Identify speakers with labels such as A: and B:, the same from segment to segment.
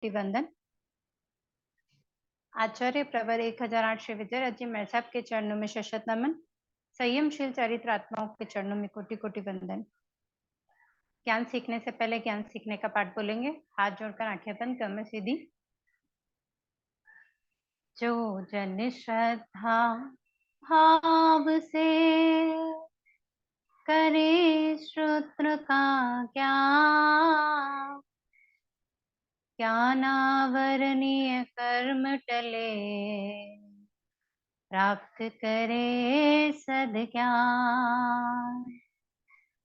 A: कोटि वंदन। आचार्य प्रवर 1008 श्री विजय मेरे साहब के चरणों में शशत नमन। संयमशील चरित्र आत्माओं के चरणों में कोटि कोटि वंदन। ज्ञान सीखने से पहले ज्ञान सीखने का पाठ बोलेंगे। हाथ जोड़कर आंखें बंद, कमर सीधी। जो जन श्रद्धा भाव से करे श्रोत्र का ज्ञान, ज्ञानावरणीय कर्म टले, प्राप्त करे सद्ज्ञान।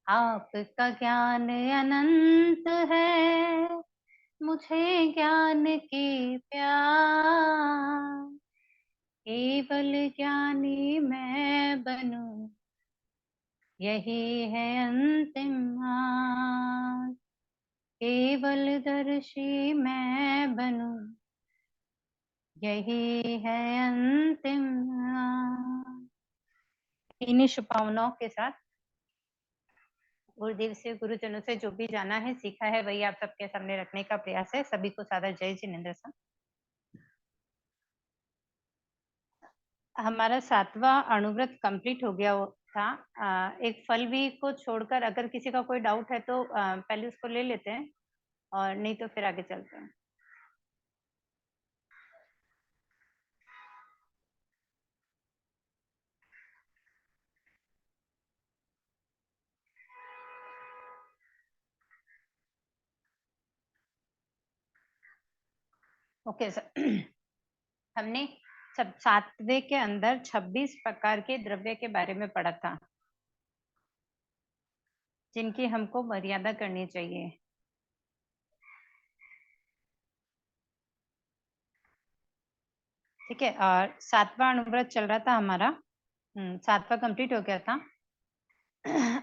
A: आपका ज्ञान अनंत है, मुझे ज्ञान की प्यास। केवल ज्ञानी मैं बनूं, यही है अंतिम आस। केवल दर्शी मैं बनूं, यही है अंतिम आस। इन्हीं शुभकामनाओं के साथ गुरुदेव से, गुरुजनों से जो भी जाना है, सीखा है, वही आप सबके सामने रखने का प्रयास है। सभी को सादर जय जिनेंद्र सर। हमारा 7वां अणुव्रत कंप्लीट हो गया था। एक फल भी को छोड़कर अगर किसी का कोई डाउट है तो पहले उसको ले लेते हैं, और नहीं तो फिर आगे चलते हैं। Okay sir. हमने सब 7वें के अंदर 26 प्रकार के द्रव्य के बारे में पढ़ा था, जिनकी हमको मर्यादा करनी चाहिए। ठीक है, और 7वां अणुव्रत चल रहा था हमारा। 7वां कंप्लीट हो गया था।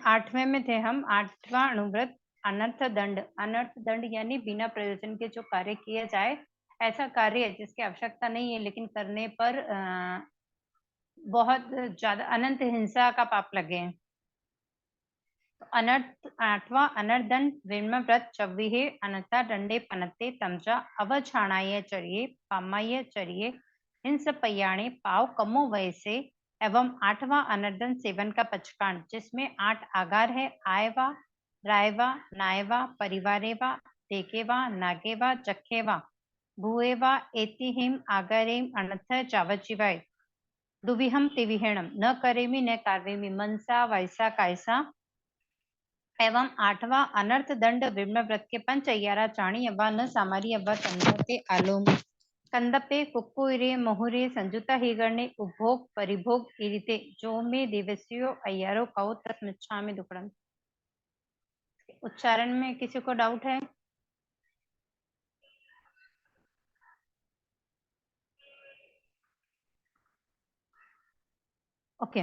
A: 8वें में थे हम। 8वां अणुव्रत अनर्थ दंड। अनर्थ दंड यानी बिना प्रयोजन के जो कार्य किया जाए, ऐसा कार्य जिसकी आवश्यकता नहीं है लेकिन करने पर बहुत ज्यादा अनंत हिंसा का पाप लगे। तो अनर्थ 8वां अनर्थ दंड विम्रव्रत 24 अनर्था दंडे पनते तमजा अवछाणाय चरिये पामाय चरिये हिंस पयाणे पाव कमो वैसे एवं 8वां अनर्दन सेवन का पचकांड, जिसमें 8 आगार है। आयवा, रायवा, नायवा, परिवारेवा, देखेवा, नागेवा, जखेवा, भूएवा, एतिहिम आगारेम अनर्थ चावचिवाय दुविहम तिविहेणम न करेमी न कार्वेमी मनसा वैसा कायसा एवं 8वां अनर्थ दंड विम्रव्रत के पंच अय्यारा चाणी अव्वा न सामारी अव्वा तंडते आलोम कंदपे कुक्कुरे मोहुरे संजुता हिगणे उपभोग परिभोग इरिते जो में दिवसियो अय्यारो कहो तस्मिच्छा में दुकड़म। उच्चारण में किसी को डाउट है? ओके।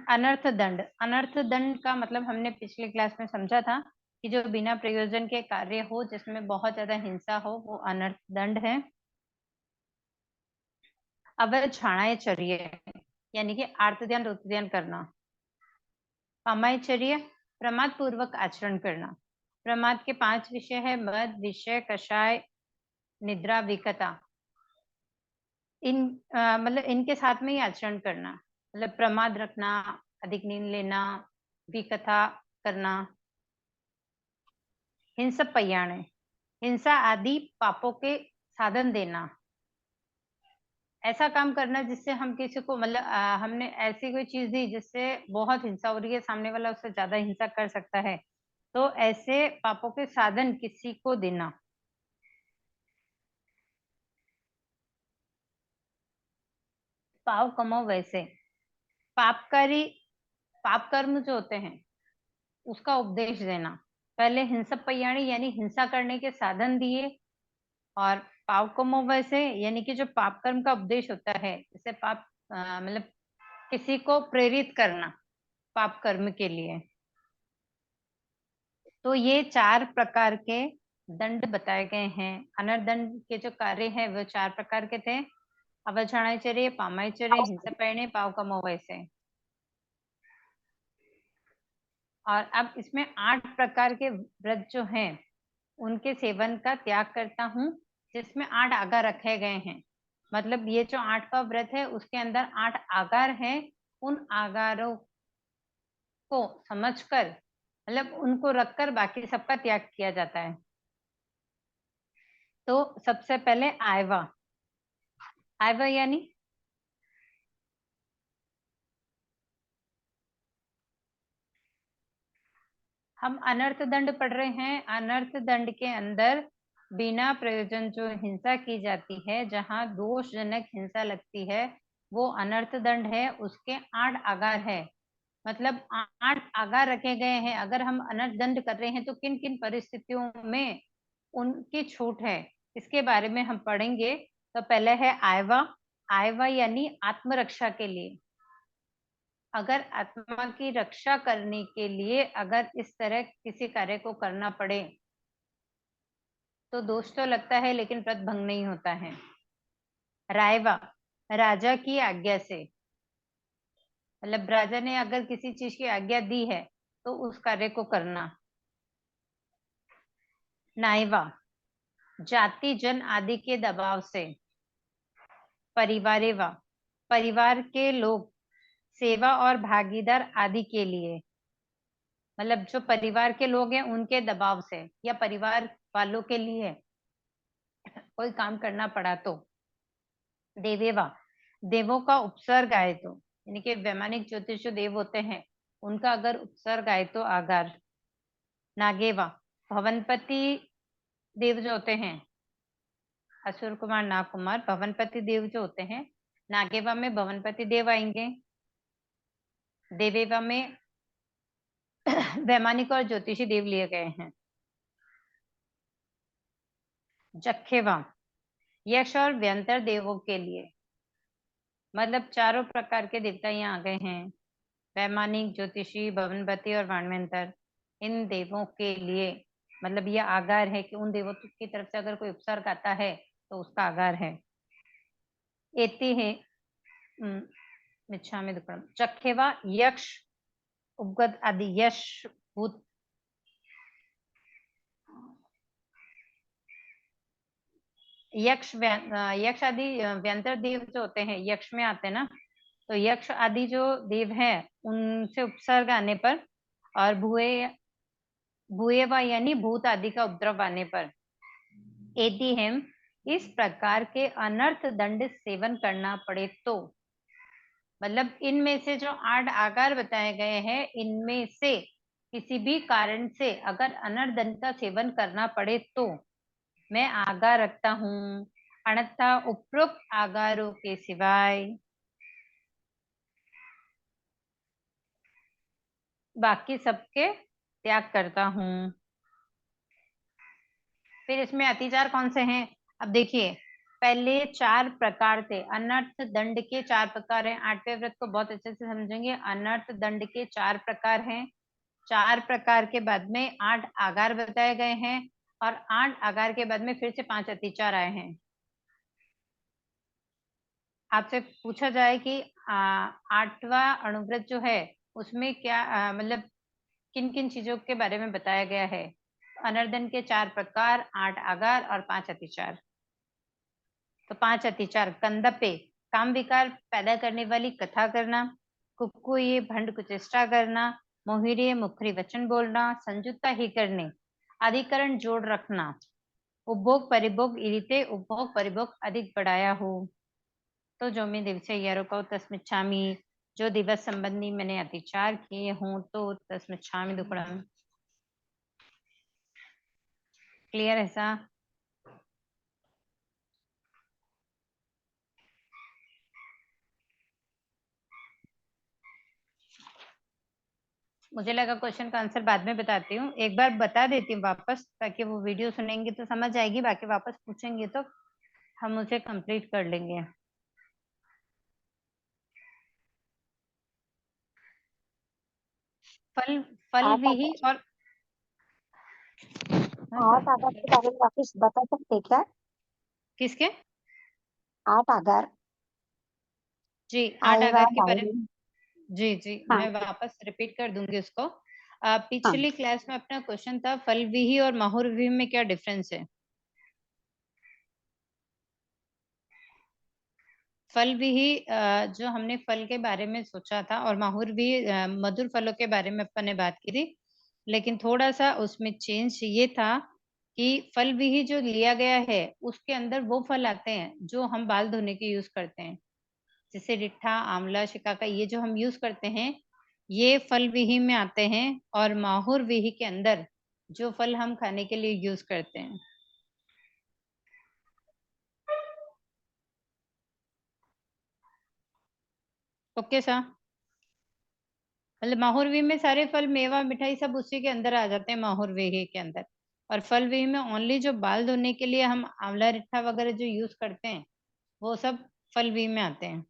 A: अनर्थ दंड। अनर्थ दंड का मतलब हमने पिछले क्लास में समझा था कि जो बिना प्रयोजन के कार्य हो, जिसमें बहुत ज्यादा हिंसा हो, वो अनर्थ दंड है। अवछाणाय चर्य यानी कि आर्त ध्यान रुत ध्यान करना। पामायचर्य प्रमाद पूर्वक आचरण करना। प्रमाद के 5 विषय है: मद, विषय, कषाय, निद्रा, विकता। इन मतलब इनके साथ में ही आचरण करना, मतलब प्रमाद रखना, अधिक नींद लेना, विकथा करना। हिंसा पयाणे हिंसा आदि पापों के साधन देना। ऐसा काम करना जिससे हम किसी को मतलब हमने ऐसी कोई चीज दी जिससे बहुत हिंसा हो रही है, सामने वाला उससे ज्यादा हिंसा कर सकता है, तो ऐसे पापों के साधन किसी को देना। पाप कमाओ वैसे। पापकारी पाप कर्म जो होते हैं उसका उपदेश देना। पहले हिंसा पयाणी यानी हिंसा करने के साधन दिए, और पाप कमो वैसे यानी कि जो पाप कर्म का उपदेश होता है, जैसे पाप मतलब किसी को प्रेरित करना पाप कर्म के लिए। तो ये 4 प्रकार के दंड बताए गए हैं। अनर्दंड के जो कार्य हैं वो 4 प्रकार के थे: अवछाणाचर्य, पामायचर्य, हिंसपैणे, पाव कमो वैसे। और अब इसमें 8 प्रकार के व्रत जो हैं उनके सेवन का त्याग करता हूँ, जिसमें 8 आगार रखे गए हैं। मतलब ये जो 8वां व्रत है उसके अंदर 8 आगार हैं। उन आगारों को समझकर मतलब उनको रखकर बाकी सबका त्याग किया जाता है। तो सबसे पहले आयवा। आयवा यानी हम अनर्थ दंड पढ़ रहे हैं। अनर्थ दंड के अंदर बिना प्रयोजन जो हिंसा की जाती है, जहां दोषजनक हिंसा लगती है, वो अनर्थ दंड है। उसके 8 आगार है। मतलब 8 आगार रखे गए हैं। अगर हम अनर्थ दंड कर रहे हैं तो किन किन परिस्थितियों में उनकी छूट है, इसके बारे में हम पढ़ेंगे। तो पहले है आयवा। आयवा यानी आत्मरक्षा के लिए। अगर आत्मा की रक्षा करने के लिए अगर इस तरह किसी कार्य को करना पड़े तो दोष तो लगता है, लेकिन व्रत भंग नहीं होता है। रायवा, राजा की आज्ञा से। मतलब राजा ने अगर किसी चीज की आज्ञा दी है तो उस कार्य को करना। नायवा, जाति जन आदि के दबाव से। परिवारेवा, परिवार के लोग, सेवा और भागीदार आदि के लिए। मतलब जो परिवार के लोग हैं उनके दबाव से या परिवार वालों के लिए कोई काम करना पड़ा तो। देवेवा, देवों का उपसर्ग आए तो, यानी कि वैमानिक ज्योतिष जो देव होते हैं उनका अगर उपसर्ग आए तो आगार। नागेवा, भवनपति देव जो होते हैं, असुर कुमार नाग कुमार भवनपति देव जो होते हैं, नागेवा में भवनपति देव आएंगे। देवेवा में वैमानिक और ज्योतिषी देव लिए गए हैं। जखेवा, यक्ष और व्यंतर देवों के लिए। मतलब चारों प्रकार के देवता यहाँ आ गए हैं, वैमानिक, ज्योतिषी, भवनपति और वाणवंतर। इन देवों के लिए मतलब ये आगार है कि उन देवों की तरफ से अगर कोई उपसर्ग आता है तो उसका आगार है। एति है मिच्छामि दुक्कड़म। चखेवा, यक्ष, उपगत आदि यश भूत। यक्ष आदि व्यंतर देव जो होते हैं यक्ष में आते हैं ना, तो यक्ष आदि जो देव हैं उनसे उपसर्ग आने पर और भूएवा यानी भूत आदि का उपद्रव आने पर, एति हम इस प्रकार के अनर्थ दंड सेवन करना पड़े तो। मतलब इनमें से जो 8 आकार बताए गए हैं इनमें से किसी भी कारण से अगर अनर्थ दंड का सेवन करना पड़े तो मैं आगार रखता हूँ, अन्यथा उपरोक्त आगारों के सिवाय बाकी सबके त्याग करता हूँ। फिर इसमें अतिचार कौन से हैं? अब देखिए, पहले 4 प्रकार थे। अनर्थ दंड के 4 प्रकार हैं। 8वें व्रत को बहुत अच्छे से समझेंगे। अनर्थ दंड के 4 प्रकार हैं। 4 प्रकार के बाद में 8 आगार बताए गए हैं और 8 आगार के बाद में फिर से 5 अतिचार आए हैं। आपसे पूछा जाए कि 8वां अणुव्रत जो है उसमें क्या मतलब किन किन चीजों के बारे में बताया गया है? अनर्दन के 4 प्रकार, 8 आगार और 5 अतिचार। तो 5 अतिचार: कंदपे, काम विकार पैदा करने वाली कथा करना, कुक्कुये भंड कुचेष्टा करना, मोहिरे मुखरी वचन बोलना, संजुता ही करने, अधिकरण जोड़ रखना, उपभोग परिभोग इरिते उपभोग परिभोग अधिक बढ़ाया हो। तो जो मैं दिवसे यारो को तस्मिच्छामि, जो दिवस संबंधी मैंने अतिचार किए हों तो तस्मिच्छामि दुक्कडम। क्लियर है सा? मुझे लगा क्वेश्चन का आंसर बाद में बताती हूँ, एक बार बता देती हूँ वापस, ताकि वो वीडियो सुनेंगे तो समझ आएगी, बाकी वापस पूछेंगे तो हम उसे कंप्लीट कर लेंगे। फल फल
B: 8
A: विहि
B: आगार
A: और
B: 8 आगार के बारे में वापिस बता सकते क्या?
A: किसके?
B: 8 आगार
A: जी, 8
B: आयवा
A: आगार के बारे में।
B: नायवी।
A: जी जी,
B: हाँ
A: मैं वापस रिपीट कर दूंगी उसको।
B: हाँ।
A: पिछली क्लास में अपना क्वेश्चन था फल विहि और माहुर विहि में क्या डिफरेंस है? फल भी ही जो हमने फल के बारे में सोचा था और माहुर भी मधुर फलों के बारे में अपन ने बात की थी। लेकिन थोड़ा-सा उसमें चेंज ये था कि फल भी ही जो लिया गया है, उसके अंदर वो फल आते हैं जो हम बाल धोने के यूज़ करते हैं। जैसे रिट्ठा, आंवला, शिकाकाई ये जो हम यूज़ करते हैं, ये फल विही में आते हैं और माहुर विही के अंदर जो फल हम खाने के लिए यूज़ करते हैं। ओके सा? मतलब माहुर विही में सारे फल, मेवा, मिठाई सब उसी के अंदर आ जाते हैं माहुर विही के अंदर। और फल विही में ओनली जो बाल धोने के लिए हम आंवला, रिट्ठा वगैरह जो यूज़ करते हैं, वो सब फल विही में आते हैं।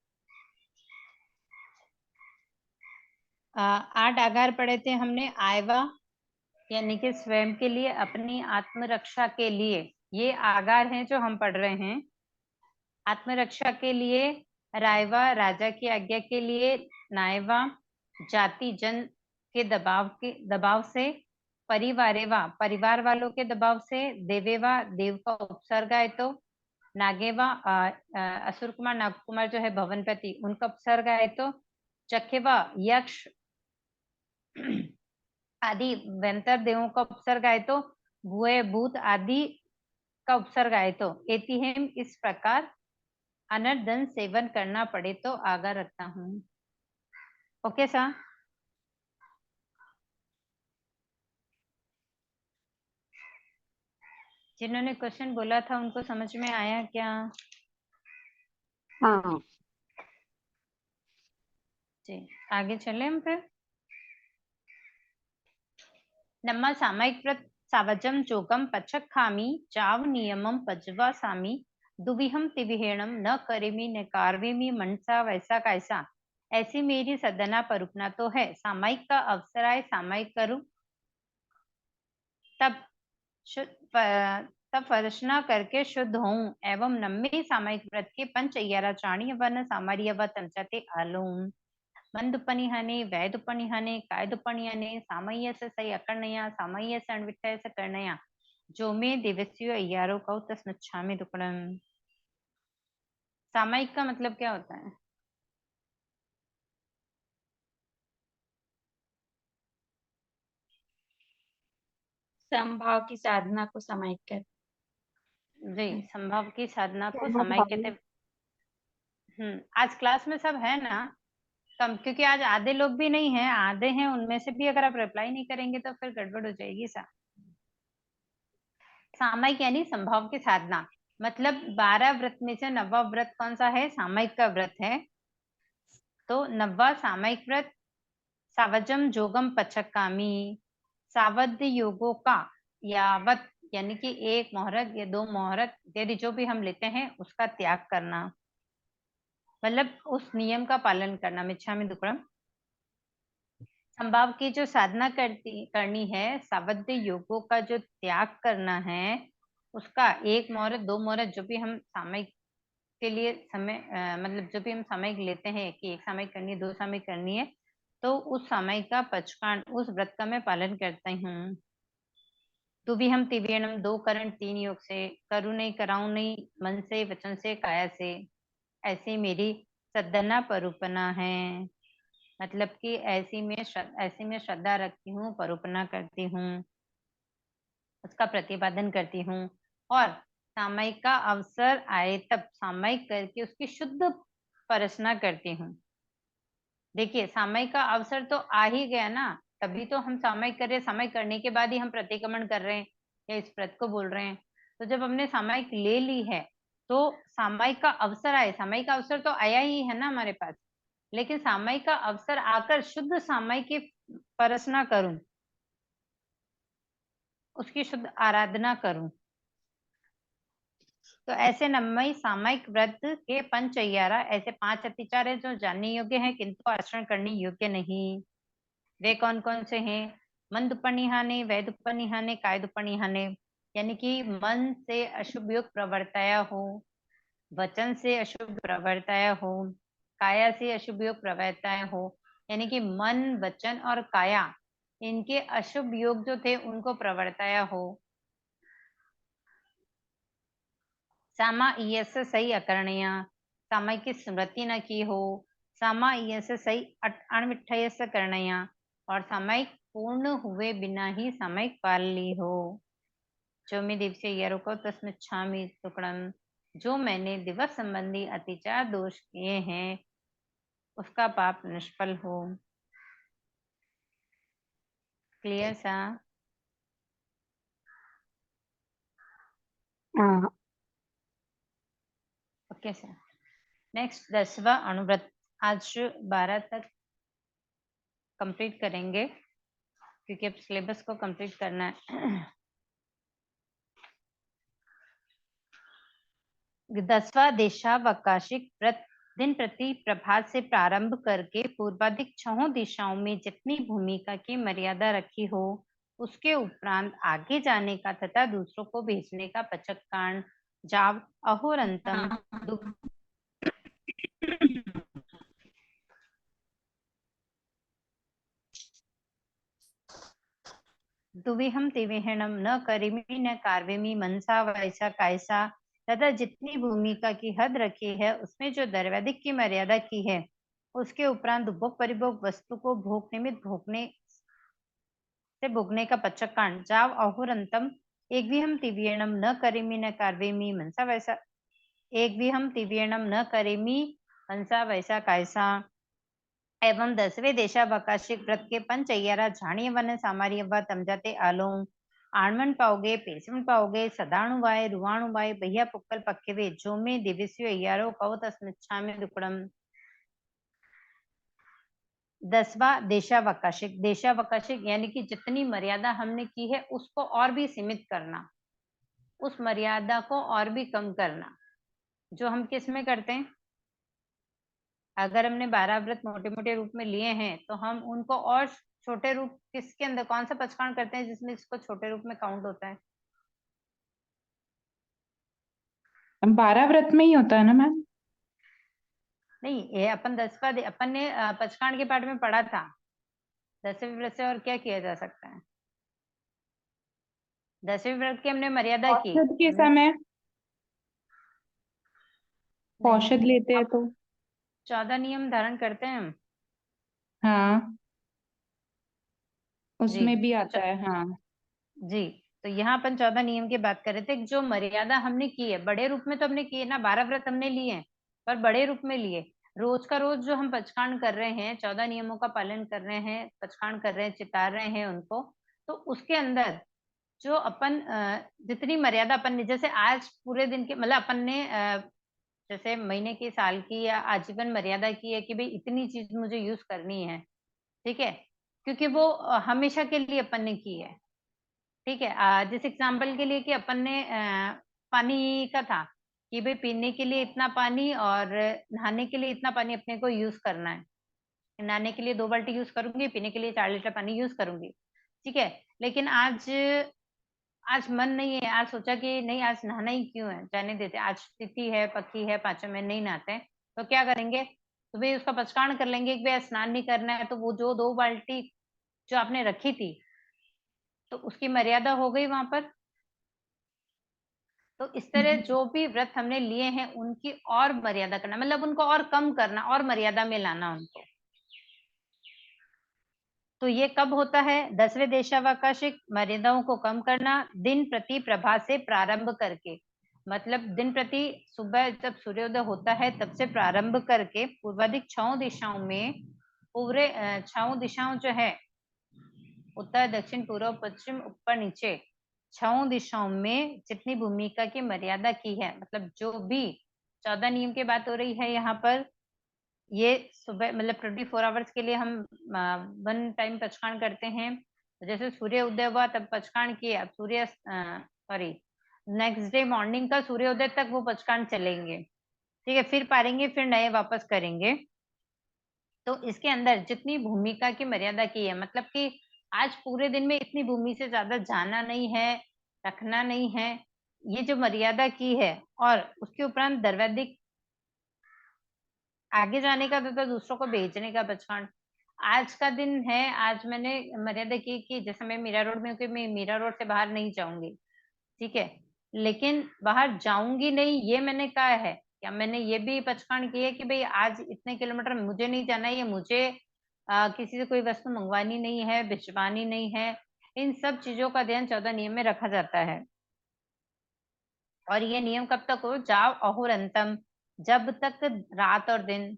A: 8 आगार पढ़े थे हमने आयवा यानी कि स्वयं के लिए, अपनी आत्मरक्षा के लिए, ये आगार हैं जो हम पढ़ रहे हैं। आत्मरक्षा के लिए रायवा, राजा की आज्ञा के लिए नायवा, जाति जन के दबाव से, परिवारेवा परिवार वालों के दबाव से, देवेवा देव का उपसर्ग आए तो, नागेवा असुर कुमार नाग कुमार जो है भवनपति उनका उपसर्ग आए तो, चखेवा यक्ष आदि वेंतर देवों का उपसर्ग आए तो, भूए भूत आदि का उपसर्ग आए तो, एतिहेम इस प्रकार अनर्दन सेवन करना पड़े तो आगा रखता हूँ। ओके सा? जिन्होंने क्वेश्चन बोला था उनको समझ में आया क्या?
B: हाँ।
A: जी, आगे चले हम फिर। नम्मा सामयिक व्रत सावजम जोगम पचखामी चाव नियमम पजवासामी दुविहम तिविहेणम न करेमी न कार्वेमी मनसा वैसा कैसा, ऐसी मेरी सदना परुपना तो है, सामयिक का अवसर आए सामयिक करूं, तब तब वर्षना करके शुद्ध हूँ, एवं नम्मे सामयिक व्रत के पंच चाणी वन सामर्य व तंचते आलूम मंदुपनिहने वैदुपनिहने कायदुपनिहने सामय्य से सही अकर्णया सामय्य से अण्विठय से कर्णया जो में दिवस्यो अय्यारो कौ तस्मच्छामि दुक्कडम। सामयिक का मतलब क्या होता है?
B: समभाव की साधना को सामयिक कहते
A: जी,
B: हैं।
A: संभव की साधना को सामयिक कहते
B: समभाव।
A: हैं। आज क्लास में सब है ना? कम, क्योंकि आज आधे लोग भी नहीं है, आधे हैं, उनमें से भी अगर आप रिप्लाई नहीं करेंगे तो फिर गड़बड़ हो जाएगी सा। सामयिक यानी संभव की साधना, मतलब 12 व्रत में से 9वां व्रत कौन सा है? सामयिक का व्रत है। तो 9वां सामयिक व्रत सावजम जोगम पचकामी, सावध योगों का यावत यानी कि एक मुहूर्त या 2 मुहूर्त यदि जो भी हम लेते हैं उसका त्याग करना, मतलब उस नियम का पालन करना। मिच्छामि दुक्कडम। संभाव की जो साधना करनी है, सावध योगों का जो त्याग करना है, उसका 1 मुहूर्त 2 मुहूर्त जो भी हम सामयिक के लिए समय मतलब जो भी हम सामयिक लेते हैं कि 1 सामयिक करनी है, 2 सामयिक करनी है, तो उस सामयिक का पचकान, उस व्रत का मैं पालन करता हूँ। तो भी हम तिवेणम 2 करण 3 योग से, करूँ नहीं कराऊँ नहीं, मन से, वचन से, काया से, ऐसी मेरी सद्दना परूपना है। मतलब कि ऐसी में श्रद्धा रखती हूँ, परूपना करती हूँ, उसका प्रतिपादन करती हूँ और सामयिक का अवसर आए तब सामयिक करके उसकी शुद्ध परसना करती हूँ। देखिए, सामयिक का अवसर तो आ ही गया ना, तभी तो हम सामयिक कर रहे हैं, सामयिक करने के बाद ही हम प्रतिक्रमण कर रहे हैं या इस व्रत को बोल रहे हैं। तो जब हमने सामयिक ले ली है, तो सामयिक का अवसर आए, सामयिक का अवसर तो आया ही है ना हमारे पास, लेकिन सामयिक का अवसर आकर शुद्ध सामयिक की परसना करूं, उसकी शुद्ध आराधना करूं, तो ऐसे नम्मई सामयिक व्रत के पंच अय्यारा, ऐसे 5 अतिचार है जो जानने योग्य है किंतु आचरण करने योग्य नहीं। वे कौन कौन से हैं? मंदुपनिहाने, वैदुपनिहाने, कायदुपनिहाने, यानी कि मन से अशुभ योग प्रवर्ताया हो, वचन से अशुभ प्रवर्ताया हो, काया से अशुभ योग प्रवर्ताया हो, यानी कि मन, वचन और काया, इनके अशुभ योग जो थे उनको प्रवर्ताया हो। सामा ईयस सही अकर्णया, सामाई की स्मृति न की हो, सामाय्यस्य सही अणविठयस्य करणया, और सामायिक पूर्ण हुए बिना ही सामायिक पाल ली हो। जो मैं दिवसीय यरुको तस्मिच्छामि टुकड़म, जो मैंने दिवस संबंधी अतिचार दोष किए हैं उसका पाप निष्फल हो। क्लियर सा?
B: हाँ।
A: Okay sir. नेक्स्ट 10वां अनुव्रत, आज 12 तक कंप्लीट करेंगे क्योंकि अब सिलेबस को कंप्लीट करना है। 10वां देशावकाशिक व्रत दिन प्रति प्रभात से प्रारंभ करके पूर्वाधिक 6 दिशाओं में जितनी भूमिका की मर्यादा रखी हो उसके उपरांत आगे जाने का तथा दूसरों को भेजने का पचक कांड, जाव अहोरंतम दुविहम तिविहणम न करिमी न कार्वेमी मनसा वैसा कायसा, तथा जितनी भूमिका की हद रखी है उसमें जो द्रव्याधिक की मर्यादा की है उसके उपरांत उपभोग परिभोग वस्तु को भोग निमित्त भोगने से भोगने का पचक कांड, जाव अहुरंतम एक भी हम तिव्यणम न करेमी न कार्वेमी मनसा वैसा, एक भी हम तिव्यणम न करेमी मनसा वैसा कायसा, एवं 10वें देशावकाशिक व्रत के पंच अय्यारा झाणिय वन सामार्य व तमजाते आलोम आणमन पाओगे पेसमन पाओगे सदाणुवाय रुवाणुवाय भैया पुक्कल पक्केवे, जो में दिवस्यो अय्यारो कव तस्मिच्छा में दुकड़म। 10वां देशावकाशिक, देशावकाशिक यानी कि जितनी मर्यादा हमने की है उसको और भी सीमित करना, उस मर्यादा को और भी कम करना, जो हम किस में करते हैं। अगर हमने 12 व्रत मोटे मोटे रूप में लिए हैं तो हम उनको और छोटे रूप किसके अंदर कौन सा पचकाण करते हैं जिसमें इसको छोटे रूप में काउंट होता है।
B: 12 व्रत में ही होता है ना मैम?
A: नहीं, ये अपन 10वां अपन ने पचकाण के पाठ में पढ़ा था। 10वें व्रत से और क्या किया जा सकता है। 10वें व्रत की हमने मर्यादा की,
B: औषध के
A: हमने
B: समय
A: नहीं
B: औषध लेते हैं तो
A: 14 नियम धारण करते हैं हम।
B: हाँ,
A: जी
B: उसमें भी
A: तो
B: आता है। हाँ।
A: जी तो यहाँ अपन 14 नियम की बात कर रहे थे, जो मर्यादा हमने की है बड़े रूप में तो हमने की है ना, 12 व्रत हमने लिए हैं पर बड़े रूप में लिए। रोज का रोज जो हम पचकाण कर रहे हैं, 14 नियमों का पालन कर रहे हैं, पचकाण कर रहे हैं, चितार रहे हैं उनको, तो उसके अंदर जो अपन जितनी मर्यादा अपन ने, जैसे आज पूरे दिन के मतलब अपन ने जैसे महीने की, साल की या आजीवन मर्यादा की है कि भाई इतनी चीज मुझे यूज करनी है, ठीक है, क्योंकि वो हमेशा के लिए अपन ने की है। ठीक है, जिस एग्जाम्पल के लिए कि अपन ने पानी का था कि भाई पीने के लिए इतना पानी और नहाने के लिए इतना पानी अपने को यूज करना है। नहाने के लिए 2 बाल्टी यूज करूंगी, पीने के लिए 4 लीटर पानी यूज करूंगी, ठीक है। लेकिन आज आज मन नहीं है, आज सोचा कि नहीं आज नहाना ही क्यों है, जाने देते, आज तिथि है, पक्की है, 5 में नहीं नहाते हैं, तो क्या करेंगे, तो भाई उसका पचकाण कर लेंगे कि भाई स्नान नहीं करना है, तो वो जो 2 बाल्टी जो आपने रखी थी तो उसकी मर्यादा हो गई वहां पर। तो इस तरह जो भी व्रत हमने लिए हैं उनकी और मर्यादा करना, मतलब उनको और कम करना और मर्यादा में लाना उनको। तो ये कब होता है, 10वें देशावकाशिक मर्यादाओं को कम करना दिन प्रति प्रभात से प्रारंभ करके, मतलब दिन प्रति सुबह जब सूर्योदय होता है तब से प्रारंभ करके पूर्वाधिक 6 दिशाओं में, पूरे 6 दिशाओं जो है उत्तर दक्षिण पूर्व पश्चिम ऊपर नीचे 6 दिशाओं में जितनी भूमिका की मर्यादा की है, मतलब जो भी 14 नियम की बात हो रही है यहाँ पर, ये सुबह मतलब 24 आवर्स के लिए हम 1 टाइम पचकाण करते हैं। तो जैसे सूर्य उदय हुआ तब पचकाण किए, अब सूर्य सॉरी नेक्स्ट डे मॉर्निंग का सूर्योदय तक वो पचकाण चलेंगे, ठीक है, फिर पारेंगे, फिर नए वापस करेंगे। तो इसके अंदर जितनी भूमिका की मर्यादा की है, मतलब कि आज पूरे दिन में इतनी भूमि से ज्यादा जाना नहीं है, रखना नहीं है, ये जो मर्यादा की है, और उसके उपरांत द्रव्याधिक आगे जाने का तथा दूसरों को भेजने का बचकान। आज का दिन है, आज मैंने मर्यादा की कि जैसे मैं मीरा रोड में हूँ कि मैं मीरा रोड से बाहर नहीं जाऊंगी, ठीक है, लेकिन बाहर जाऊंगी नहीं ये मैंने कहा है क्या मैंने ये भी पचकान की है कि भई आज इतने किलोमीटर मुझे नहीं जाना है या मुझे किसी से कोई वस्तु मंगवानी नहीं है, भिजवानी नहीं है। इन सब चीज़ों का ध्यान 14 नियम में रखा जाता है। और ये नियम कब तक हो? जाव अहोरंतम, जब तक रात और दिन।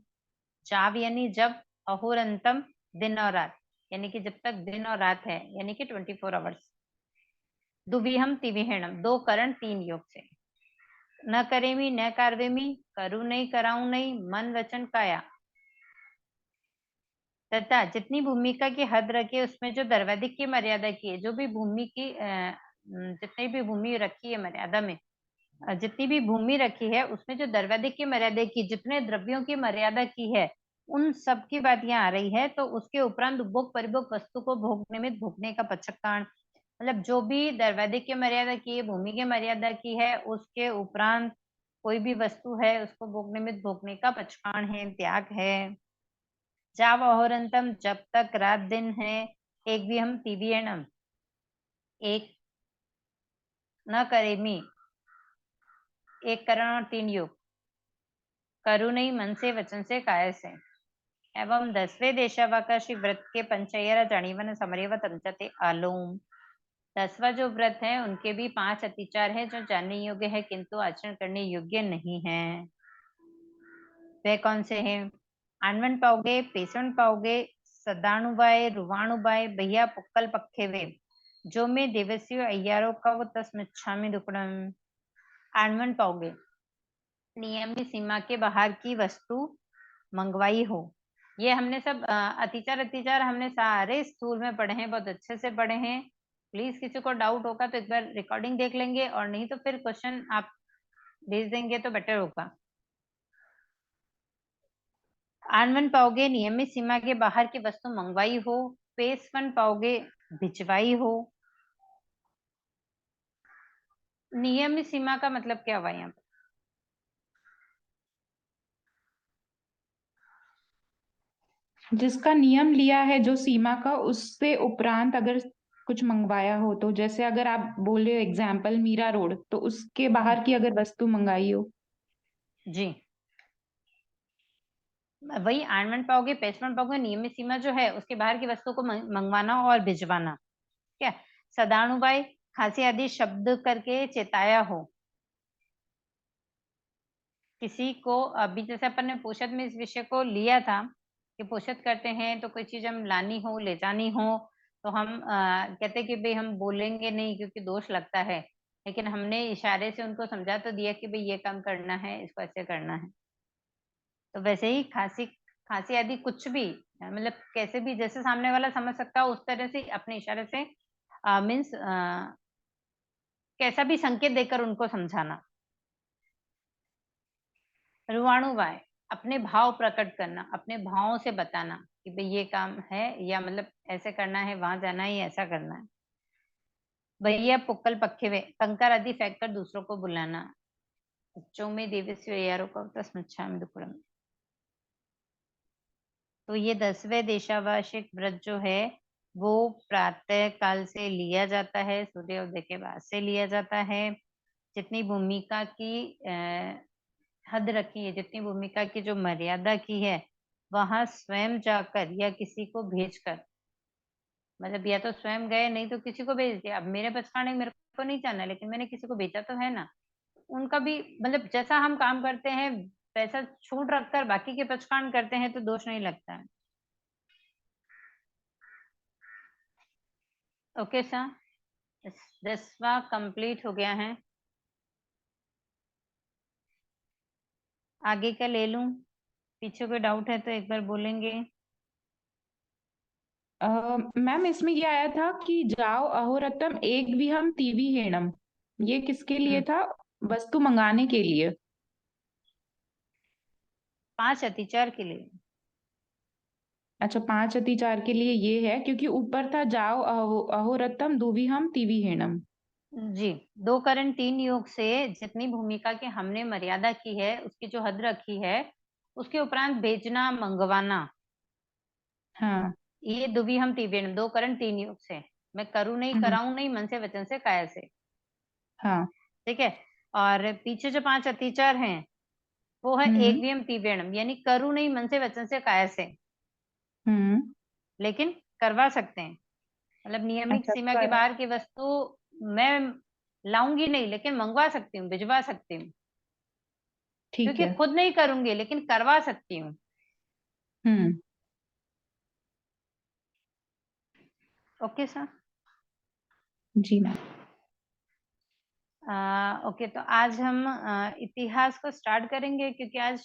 A: जाव यानी जब, अहोरंतम दिन और रात, यानी कि जब तक दिन और रात है, यानी कि 24 आवर्स। दुविहम तिविहीणम, 2 करण 3 योग से। न करेमी न कार्वेमी, करूँ नहीं कराऊँ नहीं, मन वचन काया। तथा जितनी भूमिका की हद रखी है उसमें जो द्रव्याधिक की मर्यादा की है, जो भी भूमि की जितनी भी भूमि रखी है मर्यादा में, जितनी भी भूमि रखी है उसमें जो द्रव्याधिक की मर्यादा की, जितने द्रव्यों की मर्यादा की है, उन सब की बात यहाँ आ रही है। तो उसके उपरांत उपभोग परिभोग वस्तु को भोग निमित्त भोगने का पचक्काण, मतलब जो भी द्रव्याधिक की मर्यादा की है, भूमि की मर्यादा की है, उसके उपरांत कोई भी वस्तु है उसको भोग निमित्त भोगने का पचकाण है, त्याग है। जाव अहोरंतम, जब तक रात दिन है। एक भी हम तिवियणम, एक न करेमी, एक करण और 3 योग। करू नहीं मन से वचन से काया से। एवं 10वें देशावाकाशी व्रत के पंचयरा जानीवन समरेव तंचते आलोम। 10वां जो व्रत है उनके भी 5 अतिचार है जो जानने योग्य है किंतु आचरण करने योग्य नहीं है। वे कौन से हैं? आनवन पाओगे, पेसण पाओगे, सदाणुबाय, रुवाणुबाय, भैया पुक्कल पक्खे वे, जो मैं देवस्यो अय्यारो का वो तस्मिच्छामि दुक्कडम। आनवन पाओगे, नियमित सीमा के बाहर की वस्तु मंगवाई हो। ये हमने सब अतिचार हमने सारे स्कूल में पढ़े हैं, बहुत अच्छे से पढ़े हैं। प्लीज किसी को डाउट होगा तो एक बार रिकॉर्डिंग देख लेंगे, और नहीं तो फिर क्वेश्चन आप भेज देंगे तो बेटर होगा। आनवन पाओगे, नियमित सीमा के बाहर की वस्तु मंगवाई हो। पेसवन पाओगे, भिजवाई हो। नियमित सीमा का मतलब क्या हुआ यहाँ पे?
C: जिसका नियम लिया है जो सीमा का, उससे उपरांत अगर कुछ मंगवाया हो, तो जैसे अगर आप बोले एग्जाम्पल मीरा रोड, तो उसके बाहर की अगर वस्तु मंगाई हो।
A: जी, वही आनवन पाओगे, पेसवन पाओगे, नियमित सीमा जो है उसके बाहर की वस्तु को मंगवाना और भिजवाना। क्या? सदाणुबाई, खांसी आदि शब्द करके चेताया हो। किसी को अभी जैसे अपन ने पोषद में इस विषय को लिया था कि पोषद करते हैं तो कोई चीज हम लानी हो, ले जानी हो, तो हम कहते कि भाई हम बोलेंगे नहीं क्योंकि दोष लगता है, लेकिन हमने इशारे से उनको समझा तो दिया कि भाई ये काम करना है, इसको ऐसे करना है। तो वैसे ही खांसी खांसी आदि कुछ भी, मतलब कैसे भी, जैसे सामने वाला समझ सकता हो उस तरह से अपने इशारे से मीन्स कैसा भी संकेत देकर उनको समझाना। रुवाणुवाय, अपने भाव प्रकट करना, अपने भावों से बताना कि भाई ये काम है, या मतलब ऐसे करना है, वहां जाना है, या ऐसा करना है। भैया पुक्कल पक्खे वे, कंकर आदि फेंक कर दूसरों को बुलाना। बच्चों में देवस्य यारों का तस्मच्छामि दुक्कडम। तो ये 10वें देशावार्षिक व्रत जो है वो प्रातः काल से लिया जाता है, सूर्योदय के बाद से लिया जाता है। जितनी भूमिका की हद रखी है, जितनी भूमिका की जो मर्यादा की है, वहां स्वयं जाकर या किसी को भेजकर, मतलब या तो स्वयं गए नहीं तो किसी को भेज दिया। अब मेरे बचकाने मेरे को नहीं जाना, लेकिन मैंने किसी को भेजा तो है ना। उनका भी मतलब जैसा हम काम करते हैं वैसा छूट रखकर बाकी के पचकान करते हैं तो दोष नहीं लगता है। ओके सर, 10वां कंप्लीट हो गया है। आगे का ले लूं? पीछे कोई डाउट है तो एक बार बोलेंगे।
C: मैम इसमें ये आया था कि जाओ अहोरतम एक विहम तीवी हेणम, ये किसके लिए था? वस्तु मंगाने के लिए।
A: 5 अतिचार के लिए।
C: अच्छा, 5 अतिचार के लिए ये है, क्योंकि ऊपर था जाओ अहोरतम दुविहम तीवी हेणम।
A: जी, 2 करण 3 योग से जितनी भूमिका की हमने मर्यादा की है, उसकी जो हद रखी है, उसके उपरांत भेजना, मंगवाना,
C: हाँ।
A: ये दुविहम तिव्यम, 2 करण 3 योग से। मैं करूँ नहीं,
C: हम्म,
A: कराऊँ नहीं, मन से, वचन से, काया से।
C: हाँ।
A: ठीक है? और पीछे जो 5 अतिचार हैं, वो है एकव्यम तीव्यणम, यानी करूँ नहीं मन से वचन से काया से, लेकिन करवा सकते हैं। मतलब नियमित
C: अच्छा,
A: सीमा के बाहर की वस्तु मैं लाऊंगी नहीं, लेकिन मंगवा सकती हूँ, भिजवा सकती हूँ,
C: ठीक
A: क्योंकि
C: है।
A: खुद नहीं करूंगी लेकिन करवा सकती हूँ। Okay sir.
C: जी मैम।
A: ओके, तो आज हम इतिहास को स्टार्ट करेंगे, क्योंकि आज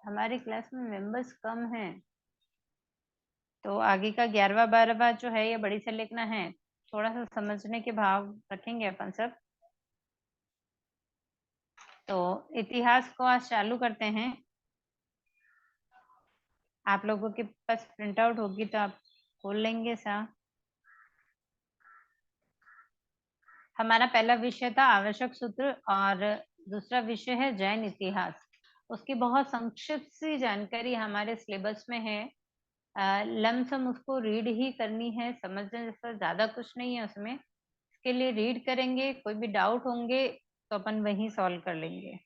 A: हमारी क्लास में मेंबर्स कम हैं, तो आगे का 11वां 12वां जो है ये बड़ी से लिखना है, थोड़ा सा समझने के भाव रखेंगे अपन सब। तो इतिहास को आज चालू करते हैं। आप लोगों के पास प्रिंट आउट होगी तो आप खोल लेंगे सा। हमारा पहला विषय था आवश्यक सूत्र, और दूसरा विषय है जैन इतिहास। उसकी बहुत संक्षिप्त सी जानकारी हमारे सिलेबस में है, लमसम उसको रीड ही करनी है, समझने जैसा ज्यादा कुछ नहीं है उसमें। इसके लिए रीड करेंगे, कोई भी डाउट होंगे तो अपन वहीं सॉल्व कर लेंगे।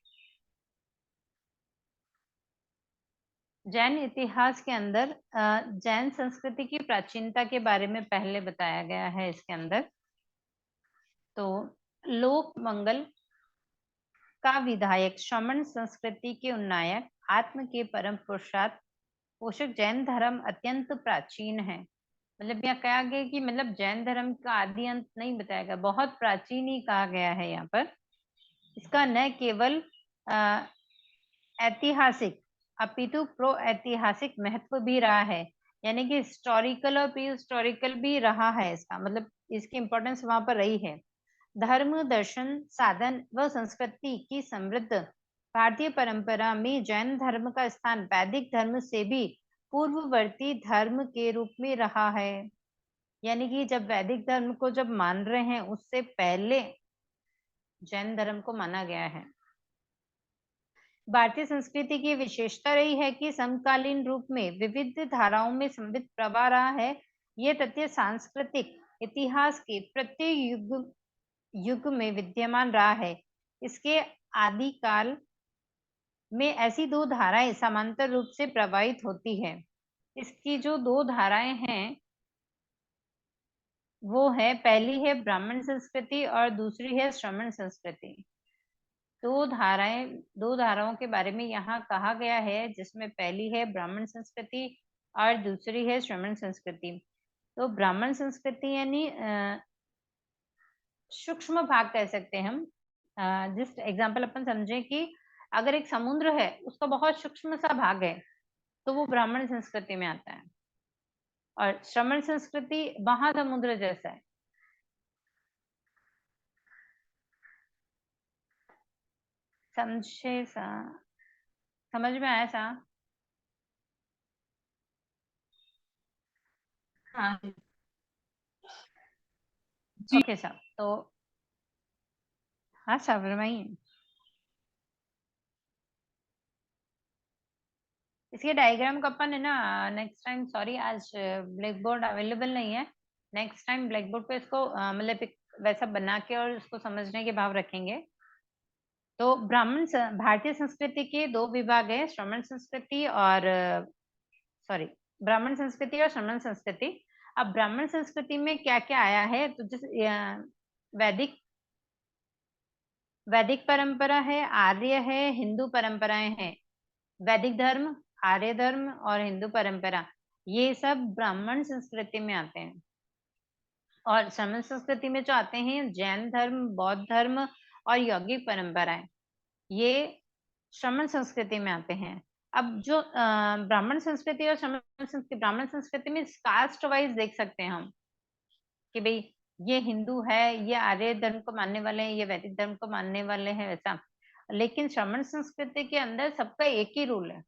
A: जैन इतिहास के अंदर जैन संस्कृति की प्राचीनता के बारे में पहले बताया गया है इसके अंदर। तो लोक मंगल का विधायक, श्रमण संस्कृति के उन्नायक, आत्म के परम पुरुषार्थ पोषक जैन धर्म अत्यंत प्राचीन है। मतलब यहाँ कहा गया कि मतलब जैन धर्म का आदि अंत नहीं बताया गया, बहुत प्राचीन ही कहा गया है यहाँ पर। इसका न केवल ऐतिहासिक अपितु प्रो ऐतिहासिक महत्व भी रहा है, यानी कि हिस्टोरिकल और प्री हिस्टोरिकल भी रहा है इसका, मतलब इसकी इंपॉर्टेंस वहां पर रही है। धर्म, दर्शन, साधन व संस्कृति की समृद्ध भारतीय परंपरा में जैन धर्म का स्थान वैदिक धर्म से भी पूर्ववर्ती धर्म के रूप में रहा है। यानी कि जब वैदिक धर्म को जब मान रहे हैं, उससे पहले जैन धर्म को माना गया है। भारतीय संस्कृति की विशेषता रही है कि समकालीन रूप में विविध धाराओं में समृद्ध प्रवाह रहा है। ये तथ्य सांस्कृतिक इतिहास के प्रत्येक युग में विद्यमान रहा है। इसके आदिकाल में ऐसी दो धाराएं समांतर रूप से प्रवाहित होती है। इसकी जो दो धाराएं हैं वो है, पहली है ब्राह्मण संस्कृति और दूसरी है श्रमण संस्कृति। दो धाराओं के बारे में यहाँ कहा गया है, जिसमें पहली है ब्राह्मण संस्कृति और दूसरी है श्रमण संस्कृति। तो ब्राह्मण संस्कृति यानी सूक्ष्म भाग कह सकते हैं हम। जिस एग्जांपल अपन समझे कि अगर एक समुद्र है, उसका बहुत सूक्ष्म सा भाग है, तो वो ब्राह्मण संस्कृति में आता है। और श्रमण संस्कृति महासमुद्र जैसा है। समझे सा? समझ में आया सा?
B: हाँ
A: ओके सर। तो हाँ सर, फरमाइए। इसके डायग्राम का अपन है ना नेक्स्ट टाइम, सॉरी आज ब्लैक बोर्ड अवेलेबल नहीं है, नेक्स्ट टाइम ब्लैक बोर्ड पे इसको मतलब एक वैसा बना के और इसको समझने के भाव रखेंगे। तो भारतीय संस्कृति के दो विभाग है, श्रमण संस्कृति और सॉरी ब्राह्मण संस्कृति और श्रमण संस्कृति। अब ब्राह्मण संस्कृति में क्या क्या आया है, तो जिस वैदिक परंपरा है, आर्य है, हिंदू परंपराएं हैं। वैदिक धर्म, आर्य धर्म और हिंदू परंपरा, ये सब ब्राह्मण संस्कृति में आते हैं। और श्रमण संस्कृति में जो आते हैं जैन धर्म, बौद्ध धर्म और यौगिक परंपराएं, ये श्रमण संस्कृति में आते हैं। अब जो ब्राह्मण संस्कृति और श्रमण संस्कृति, ब्राह्मण संस्कृति में कास्ट वाइज देख सकते हैं हम कि भाई ये हिंदू है, ये आर्य धर्म को मानने वाले हैं, ये वैदिक धर्म को मानने वाले हैं, वैसा। लेकिन श्रमण संस्कृति के अंदर सबका एक ही रूल है।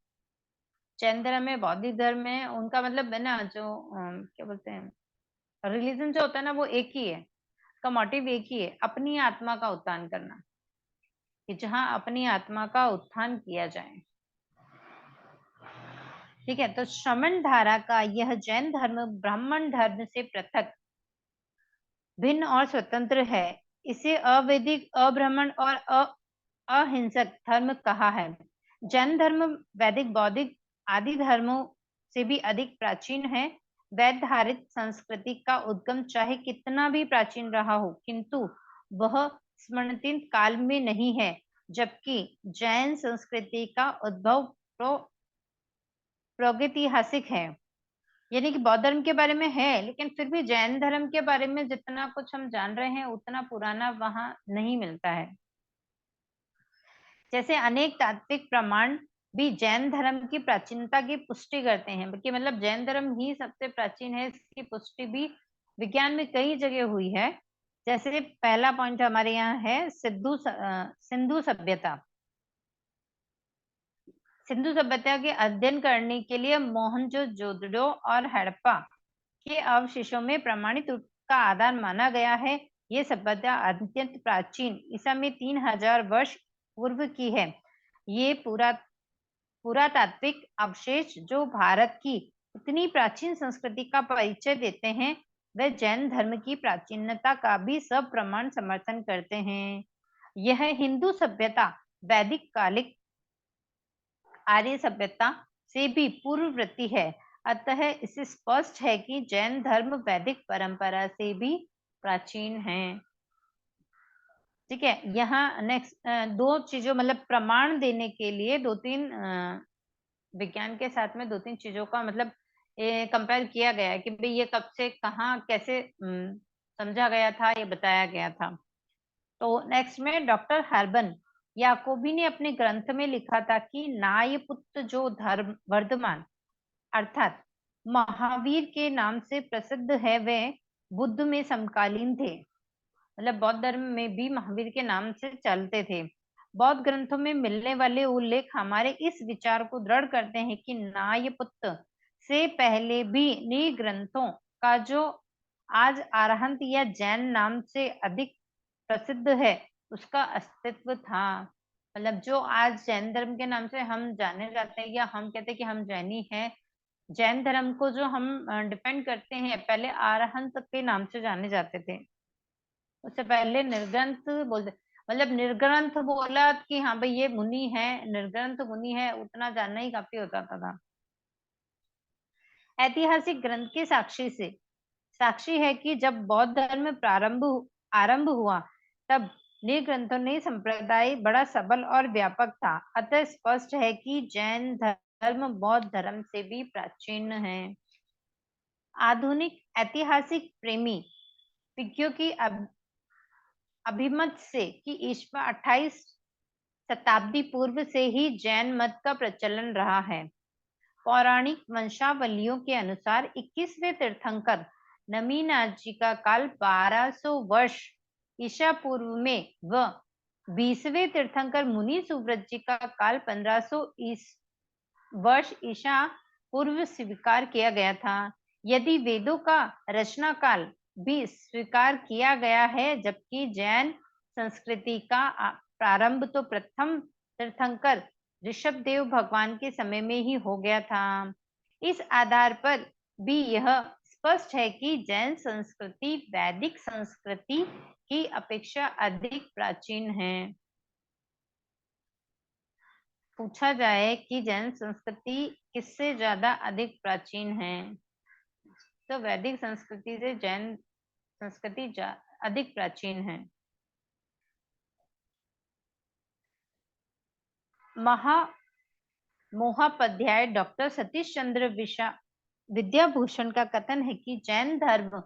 A: जैन धर्म है, बौद्धिक धर्म है, उनका मतलब है ना जो क्या बोलते हैं, रिलीजन जो होता है ना, वो एक ही है, का मोटिव एक ही है, अपनी आत्मा का उत्थान करना, कि जहाँ अपनी आत्मा का उत्थान किया जाए। ठीक है, तो श्रमण धारा का यह जैन धर्म ब्राह्मण धर्म से पृथक, भिन्न और स्वतंत्र है। इसे अवैदिक, अब्राह्मण और अहिंसक धर्म कहा है। जैन धर्म वैदिक, बौद्धिक आदि धर्मों से भी अधिक प्राचीन है। वैद धारित संस्कृति का उद्गम चाहे कितना भी प्राचीन रहा हो, किंतु वह स्मरणीय काल में नहीं है, जबकि जैन संस्कृति का उद्भव प्रागैतिहासिक है। यानी कि बौद्ध धर्म के बारे में है, लेकिन फिर भी जैन धर्म के बारे में जितना कुछ हम जान रहे हैं उतना पुराना वहां नहीं मिलता है। जैसे अनेक तात्विक प्रमाण भी जैन धर्म की प्राचीनता की पुष्टि करते हैं, बल्कि मतलब जैन धर्म ही सबसे प्राचीन है, इसकी पुष्टि भी विज्ञान में कई जगह हुई है। जैसे पहला पॉइंट हमारे यहाँ है सिंधु सभ्यता। सिंधु सभ्यता के अध्ययन करने के लिए मोहनजोदड़ो और हड़प्पा के अवशेषों में प्रमाणित रूप का आधार माना गया है। ये सभ्यता अत्यंत प्राचीन ईसा में 3000 वर्ष पूर्व की है। ये पुरातात्विक अवशेष जो भारत की इतनी प्राचीन संस्कृति का परिचय देते हैं, वे जैन धर्म की प्राचीनता का भी सब प्रमाण समर्थन करते हैं। यह हिंदू सभ्यता वैदिक कालिक आर्य सभ्यता से भी पूर्ववर्ती है। अतः इससे स्पष्ट है कि जैन धर्म वैदिक परंपरा से भी प्राचीन है। ठीक है, यहाँ नेक्स्ट दो चीजों मतलब प्रमाण देने के लिए दो तीन विज्ञान के साथ में दो तीन चीजों का मतलब कंपेयर किया गया है कि भाई ये कब से कहाँ कैसे समझा गया था, ये बताया गया था। तो नेक्स्ट में डॉक्टर हर्बन याकोबी ने अपने ग्रंथ में लिखा था कि नायपुत्र जो धर्म वर्धमान अर्थात महावीर के नाम से प्रसिद्ध है, वे बुद्ध में समकालीन थे। मतलब बौद्ध धर्म में भी महावीर के नाम से चलते थे। बौद्ध ग्रंथों में मिलने वाले उल्लेख हमारे इस विचार को दृढ़ करते हैं कि नायपुत्र से पहले भी नी ग्रंथों का जो आज अरहंत या जैन नाम से अधिक प्रसिद्ध है उसका अस्तित्व था। मतलब जो आज जैन धर्म के नाम से हम जाने जाते हैं या हम कहते हैं कि हम जैनी हैं, जैन धर्म को जो हम डिपेंड करते हैं, पहले अरहंत के नाम से जाने जाते थे। उससे पहले निर्ग्रंथ बोलते, मतलब निर्ग्रंथ बोला कि हाँ भाई ये मुनि है, निर्ग्रंथ मुनि है, उतना जानना ही काफी होता था। ऐतिहासिक ग्रंथ के साक्षी है कि जब बौद्ध धर्म आरंभ हुआ तब निर्ग्रंथों ने संप्रदाय बड़ा सबल और व्यापक था। अतः स्पष्ट है कि जैन धर्म बौद्ध धर्म से भी प्राचीन है। आधुनिक ऐतिहासिक प्रेमी विज्ञों की अभिमत से कि ईस्वी 28 शताब्दी पूर्व से ही जैन मत का प्रचलन रहा है। पौराणिक वंशावलियों के अनुसार 21वें तीर्थंकर नमीनाथ जी का काल 1200 वर्ष ईसा पूर्व में व 20वें तीर्थंकर मुनि सुव्रत जी का काल 1500 वर्ष ईसा पूर्व स्वीकार किया गया था। यदि वेदों का रचना काल भी स्वीकार किया गया है, जबकि जैन संस्कृति का प्रारंभ तो प्रथम तीर्थंकर ऋषभदेव भगवान के समय में ही हो गया था। इस आधार पर भी यह स्पष्ट है कि जैन संस्कृति वैदिक संस्कृति की अपेक्षा अधिक प्राचीन है। पूछा जाए कि जैन संस्कृति किससे ज्यादा अधिक प्राचीन है, तो वैदिक संस्कृति से जैन संस्कृति अधिक प्राचीन है। मोहापाध्याय डॉक्टर सतीश चंद्र विद्याभूषण का कथन है कि जैन धर्म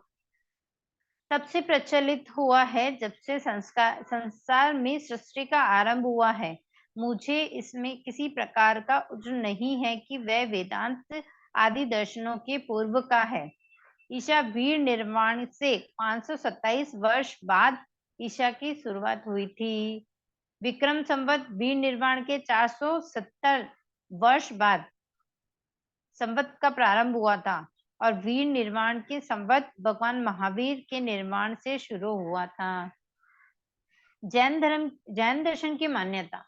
A: तब से प्रचलित हुआ है जब से संसार में सृष्टि का आरंभ हुआ है। मुझे इसमें किसी प्रकार का उज्र नहीं है कि वह वेदांत आदि दर्शनों के पूर्व का है। ईसा वीर निर्माण से 527 वर्ष बाद ईसा की शुरुआत हुई थी। विक्रम संवत वीर निर्माण के 470 वर्ष बाद संवत का प्रारंभ हुआ था और वीर निर्माण के संवत भगवान महावीर के निर्माण से शुरू हुआ था। जैन दर्शन की मान्यता,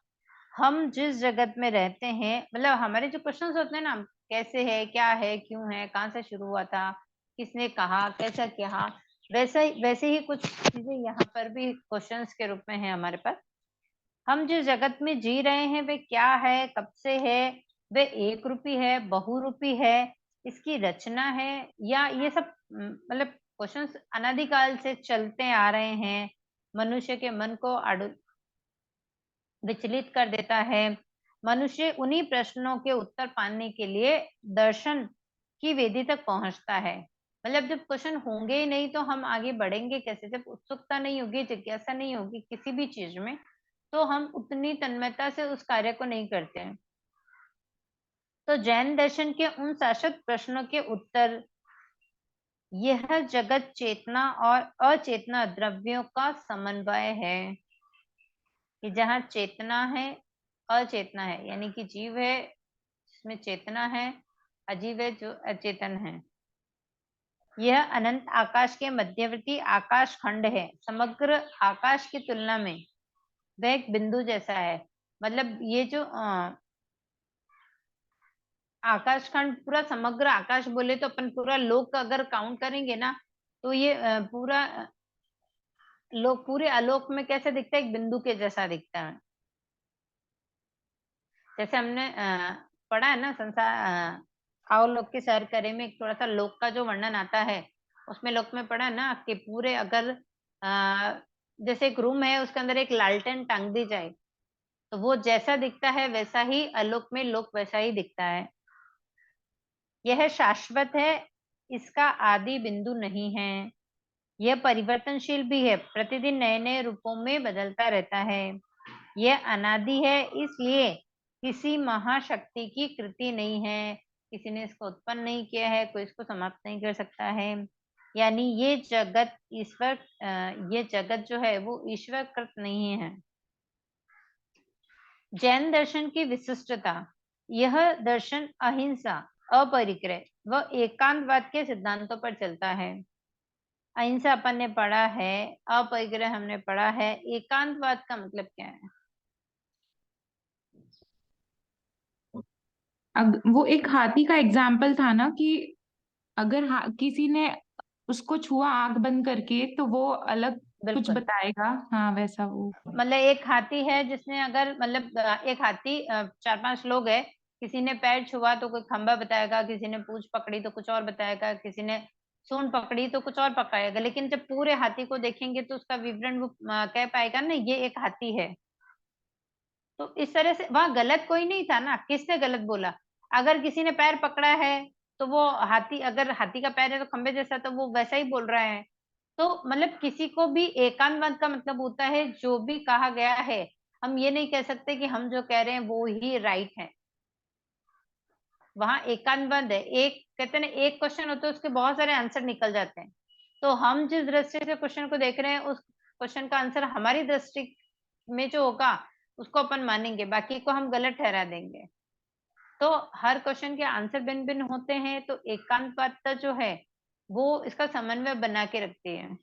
A: हम जिस जगत में रहते हैं, मतलब हमारे जो क्वेश्चंस होते हैं ना, कैसे है, क्या है, क्यों है, कहाँ से शुरू हुआ था, किसने कहा, कैसा किया, वैसे ही कुछ चीजें यहाँ पर भी क्वेश्चंस के रूप में है हमारे पास। हम जिस जगत में जी रहे हैं वे क्या है, कब से है, वे एक रूपी है, बहुरूपी है, इसकी रचना है, या ये सब मतलब क्वेश्चंस अनादिकाल से चलते आ रहे हैं, मनुष्य के मन को विचलित कर देता है। मनुष्य उन्हीं प्रश्नों के उत्तर पाने के लिए दर्शन की वेदी तक पहुंचता है। मतलब जब क्वेश्चन होंगे ही नहीं तो हम आगे बढ़ेंगे कैसे? जब उत्सुकता नहीं होगी, जिज्ञासा नहीं होगी किसी भी चीज में, तो हम उतनी तन्मयता से उस कार्य को नहीं करते हैं। तो जैन दर्शन के उन शाश्वत प्रश्नों के उत्तर, यह जगत चेतना और अचेतना द्रव्यों का समन्वय है। कि जहाँ चेतना है, अचेतना है, यानी कि जीव है जिसमें चेतना है, अजीव है जो अचेतन है। यह अनंत आकाश के मध्यवर्ती आकाश खंड है। समग्र आकाश की तुलना में वह एक बिंदु जैसा है। मतलब ये जो आकाश खंड, पूरा समग्र आकाश बोले तो अपन पूरा लोक अगर काउंट करेंगे ना, तो ये पूरा लोक पूरे आलोक में कैसे दिखता है? एक बिंदु के जैसा दिखता है। जैसे हमने पढ़ा है ना संसार, आओ लोक की सैर करे में एक थोड़ा सा लोक का जो वर्णन आता है, उसमें लोक में पढ़ा है ना कि पूरे अगर जैसे एक रूम है उसके अंदर एक लालटेन टांग दी जाए तो वो जैसा दिखता है वैसा ही आलोक में लोक वैसा ही दिखता है। यह शाश्वत है, इसका आदि बिंदु नहीं है। यह परिवर्तनशील भी है, प्रतिदिन नए नए रूपों में बदलता रहता है। यह अनादि है, इसलिए किसी महाशक्ति की कृति नहीं है। किसी ने इसको उत्पन्न नहीं किया है, कोई इसको समाप्त नहीं कर सकता है। यानी ये जगत ईश्वर, ये जगत जो है वो ईश्वर कृत नहीं है। जैन दर्शन की विशिष्टता, यह दर्शन अहिंसा, अपरिग्रह व एकांतवाद के सिद्धांतों पर चलता है। अहिंसा अपन ने पढ़ा है, अपरिग्रह हमने पढ़ा है, एकांतवाद का मतलब क्या है?
C: वो एक हाथी का एग्जाम्पल था ना कि अगर किसी ने उसको छुआ आंख बंद करके तो वो अलग कुछ
A: बिल्कुल।
C: बताएगा। हाँ, वैसा वो।
A: मतलब एक हाथी है जिसने अगर मतलब एक हाथी, 4-5 लोग है, किसी ने पैर छुआ तो कोई खंबा बताएगा, किसी ने पूंछ पकड़ी तो कुछ और बताएगा, किसी ने सूंड पकड़ी तो कुछ और पकड़ेगा, लेकिन जब पूरे हाथी को देखेंगे तो उसका विवरण वो कह पाएगा ना ये एक हाथी है। तो इस तरह से वहां गलत कोई नहीं था ना, किसने गलत बोला? अगर किसी ने पैर पकड़ा है तो वो हाथी, अगर हाथी का पैर है तो खंबे जैसा, तो वो वैसा ही बोल रहा है। तो मतलब किसी को भी एकांतवाद का मतलब होता है जो भी कहा गया है, हम ये नहीं कह सकते कि हम जो कह रहे हैं वो ही राइट है। वहां एकांतवाद है, एक कहते हैं ना एक क्वेश्चन होता है उसके बहुत सारे आंसर निकल जाते हैं। तो हम जिस दृष्टि से क्वेश्चन को देख रहे हैं उस क्वेश्चन का आंसर हमारी दृष्टि में जो होगा उसको अपन मानेंगे, बाकी को हम गलत ठहरा देंगे। तो हर क्वेश्चन के आंसर भिन्न भिन्न होते हैं, तो एकांतवादता जो है वो इसका समन्वय बना के रखती है।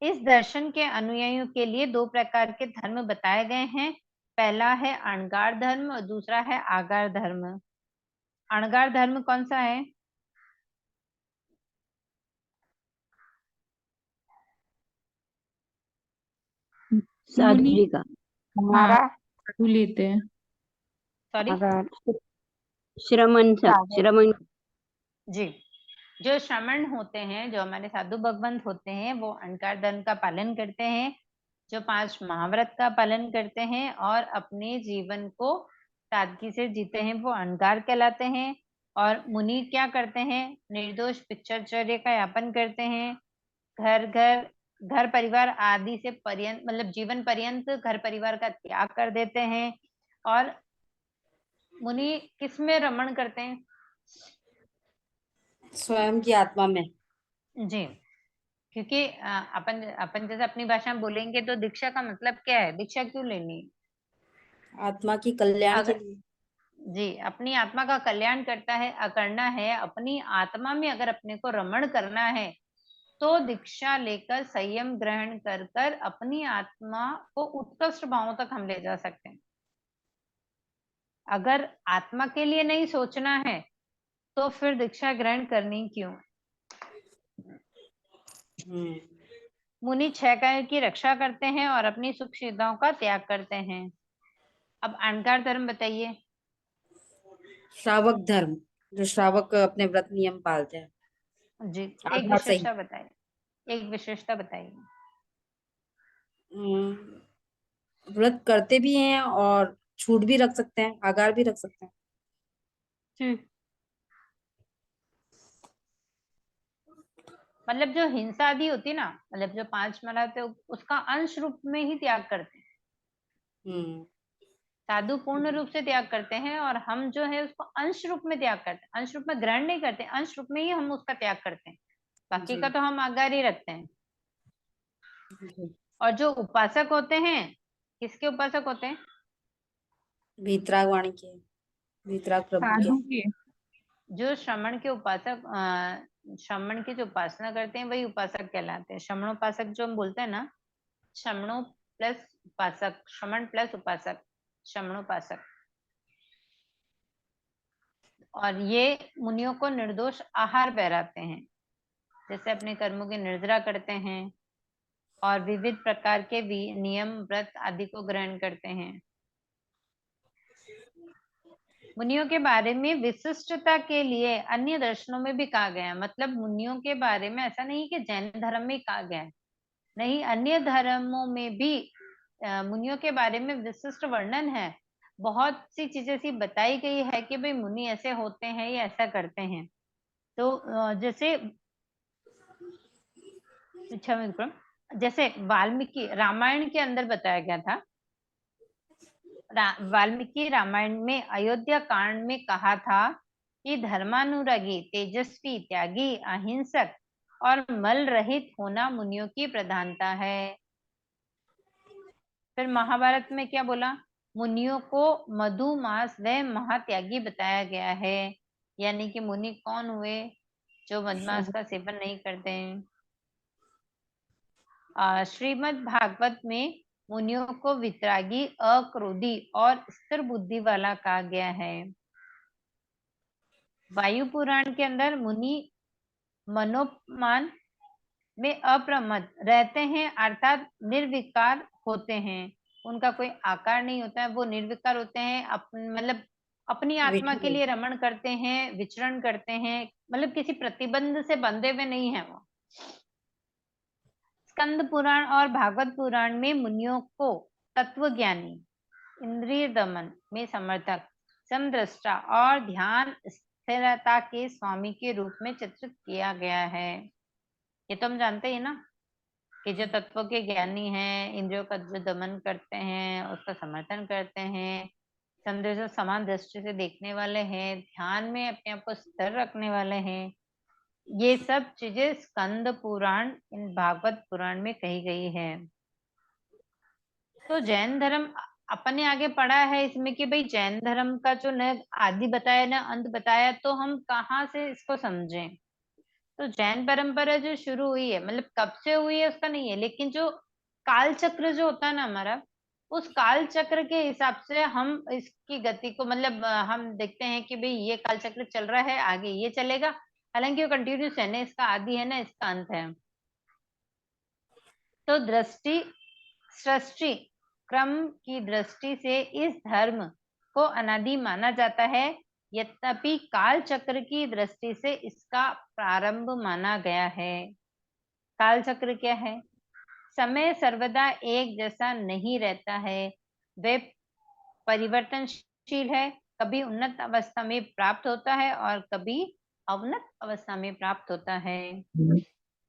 A: इस दर्शन के अनुयायियों के लिए 2 प्रकार के धर्म बताए गए हैं। पहला है अणगार धर्म और दूसरा है आगार धर्म। अणगार धर्म कौन सा है?
C: मुनि।
D: साध्वी का।
C: हाँ,
B: हमारा
C: साधु लेते हैं।
A: सॉरी
B: अगर
D: श्रमण
B: सागर
D: श्रमण
A: जी। जो श्रमण होते हैं, जो हमारे साधु भगवंत होते हैं, वो अणकार धर्म का पालन करते हैं, जो 5 महाव्रत का पालन करते हैं और अपने जीवन को सादगी से जीते हैं, वो अणकार कहलाते हैं। और मुनि क्या करते हैं? निर्दोष पितृचर्या का यापन करते हैं, घर घर घर परिवार आदि से पर्यंत, मतलब जीवन पर्यंत घर परिवार का त्याग कर देते हैं। और मुनि किस में रमण करते हैं?
E: स्वयं की आत्मा में।
A: जी। क्योंकि अपन अपन जैसे अपनी भाषा में बोलेंगे तो दीक्षा का मतलब क्या है? दीक्षा क्यों लेनी है?
E: आत्मा की कल्याण के
A: अगर
E: लिए।
A: जी अपनी आत्मा का कल्याण करना है, अपनी आत्मा में अगर अपने को रमण करना है तो दीक्षा लेकर संयम ग्रहण कर कर अपनी आत्मा को उत्कृष्ट भावों तक हम ले जा सकते हैं। अगर आत्मा के लिए नहीं सोचना है तो फिर दीक्षा ग्रहण करनी क्यों? मुनि 6 कार्यों की रक्षा करते हैं और अपनी सुख सुविधाओं का त्याग करते हैं। अब अहंकार धर्म बताइए।
E: श्रावक धर्म, जो श्रावक अपने व्रत नियम पालते हैं।
A: जी, एक
E: आत्मा सही।
A: विशेषता बताइए, एक विशेषता बताइए।
E: व्रत करते भी हैं और छूट भी रख सकते हैं, आगार भी रख सकते हैं।
A: मतलब जो हिंसा आदि होती है ना, मतलब जो 5 मनाते हैं, उसका अंश रूप में ही त्याग करते हैं।
E: हम्म
A: साधु पूर्ण रूप से त्याग करते हैं और हम जो है उसको अंश रूप में त्याग करते हैं। अंश रूप में ग्रहण नहीं करते, अंश रूप में ही हम उसका त्याग करते हैं। बाकी
E: जी,
A: का तो हम आगार ही रखते हैं।
E: जी।
A: और जो उपासक होते हैं, किसके उपासक होते हैं?
E: वीतराग वाणी के, वीतराग प्रभु के।
C: साधु के।
A: जो श्रमण के उपासक, श्रमण की जो उपासना करते हैं वही उपासक कहलाते हैं। श्रमणोपासक जो हम बोलते हैं ना, श्रमणों प्लस उपासक, श्रमण प्लस उपासक, श्रमणोपासक। और ये मुनियों को निर्दोष आहार पहराते हैं, जैसे अपने कर्मों की निर्जरा करते हैं और विविध प्रकार के नियम व्रत आदि को ग्रहण करते हैं। मुनियों के बारे में विशिष्टता के लिए अन्य दर्शनों में भी कहा गया है। मतलब मुनियों के बारे में ऐसा नहीं कि जैन धर्म में कहा गया है, नहीं, अन्य धर्मों में भी मुनियों के बारे में विशिष्ट वर्णन है। बहुत सी चीजें ऐसी बताई गई है कि भाई मुनि ऐसे होते हैं या ऐसा करते हैं। तो जैसे जैसे वाल्मीकि रामायण के अंदर बताया गया था। वाल्मीकि रामायण में अयोध्या कांड में कहा था कि धर्मानुरागी, तेजस्वी, त्यागी, अहिंसक और मल रहित होना मुनियों की प्रधानता है। फिर महाभारत में क्या बोला? मुनियों को मधुमास व महात्यागी बताया गया है। यानी कि मुनि कौन हुए? जो मधुमास का सेवन नहीं करते हैं। श्रीमद् भागवत में मुनियों को वितरागी, अक्रोधी और स्थिर बुद्धि वाला कहा गया है। वायु पुराण के अंदर मुनि मनोमान में अप्रमद रहते हैं, अर्थात निर्विकार होते हैं। उनका कोई आकार नहीं होता है, वो निर्विकार होते हैं। मतलब अपनी आत्मा के लिए रमण करते हैं, विचरण करते हैं, मतलब किसी प्रतिबंध से बंधे हुए नहीं है वो। स्कंद पुराण और भागवत पुराण में मुनियों को तत्वज्ञानी, इंद्रिय दमन में समर्थक, समदृष्टा और ध्यान स्थिरता के स्वामी के रूप में चित्रित किया गया है। ये तो हम जानते हैं ना कि जो तत्व के ज्ञानी हैं, इंद्रियों का जो दमन करते हैं, उसका समर्थन करते हैं, समदृष्टा समान दृष्टि से देखने वाले हैं, ध्यान में अपने आप को स्थिर रखने वाले हैं। ये सब चीजें स्कंद पुराण, इन भागवत पुराण में कही गई है। तो जैन धर्म अपने आगे पढ़ा है इसमें कि भाई जैन धर्म का जो न आदि बताया न अंत बताया, तो हम कहाँ से इसको समझें? तो जैन परंपरा जो शुरू हुई है, मतलब कब से हुई है उसका नहीं है, लेकिन जो काल चक्र जो होता है ना हमारा, उस काल चक्र के हिसाब से हम इसकी गति को, मतलब हम देखते हैं कि भाई ये काल चक्र चल रहा है, आगे ये चलेगा। हालांकि वो कंटिन्यूस है ना, इसका आदि है ना, इसका अंत है। तो दृष्टि, सृष्टि क्रम की दृष्टि से इस धर्म को अनादि माना जाता है। यद्यपि काल चक्र की दृष्टि से इसका प्रारंभ माना गया है। काल चक्र क्या है? समय सर्वदा एक जैसा नहीं रहता है, वे परिवर्तनशील है। कभी उन्नत अवस्था में प्राप्त होता है और कभी अवनत अवस्था में प्राप्त होता है।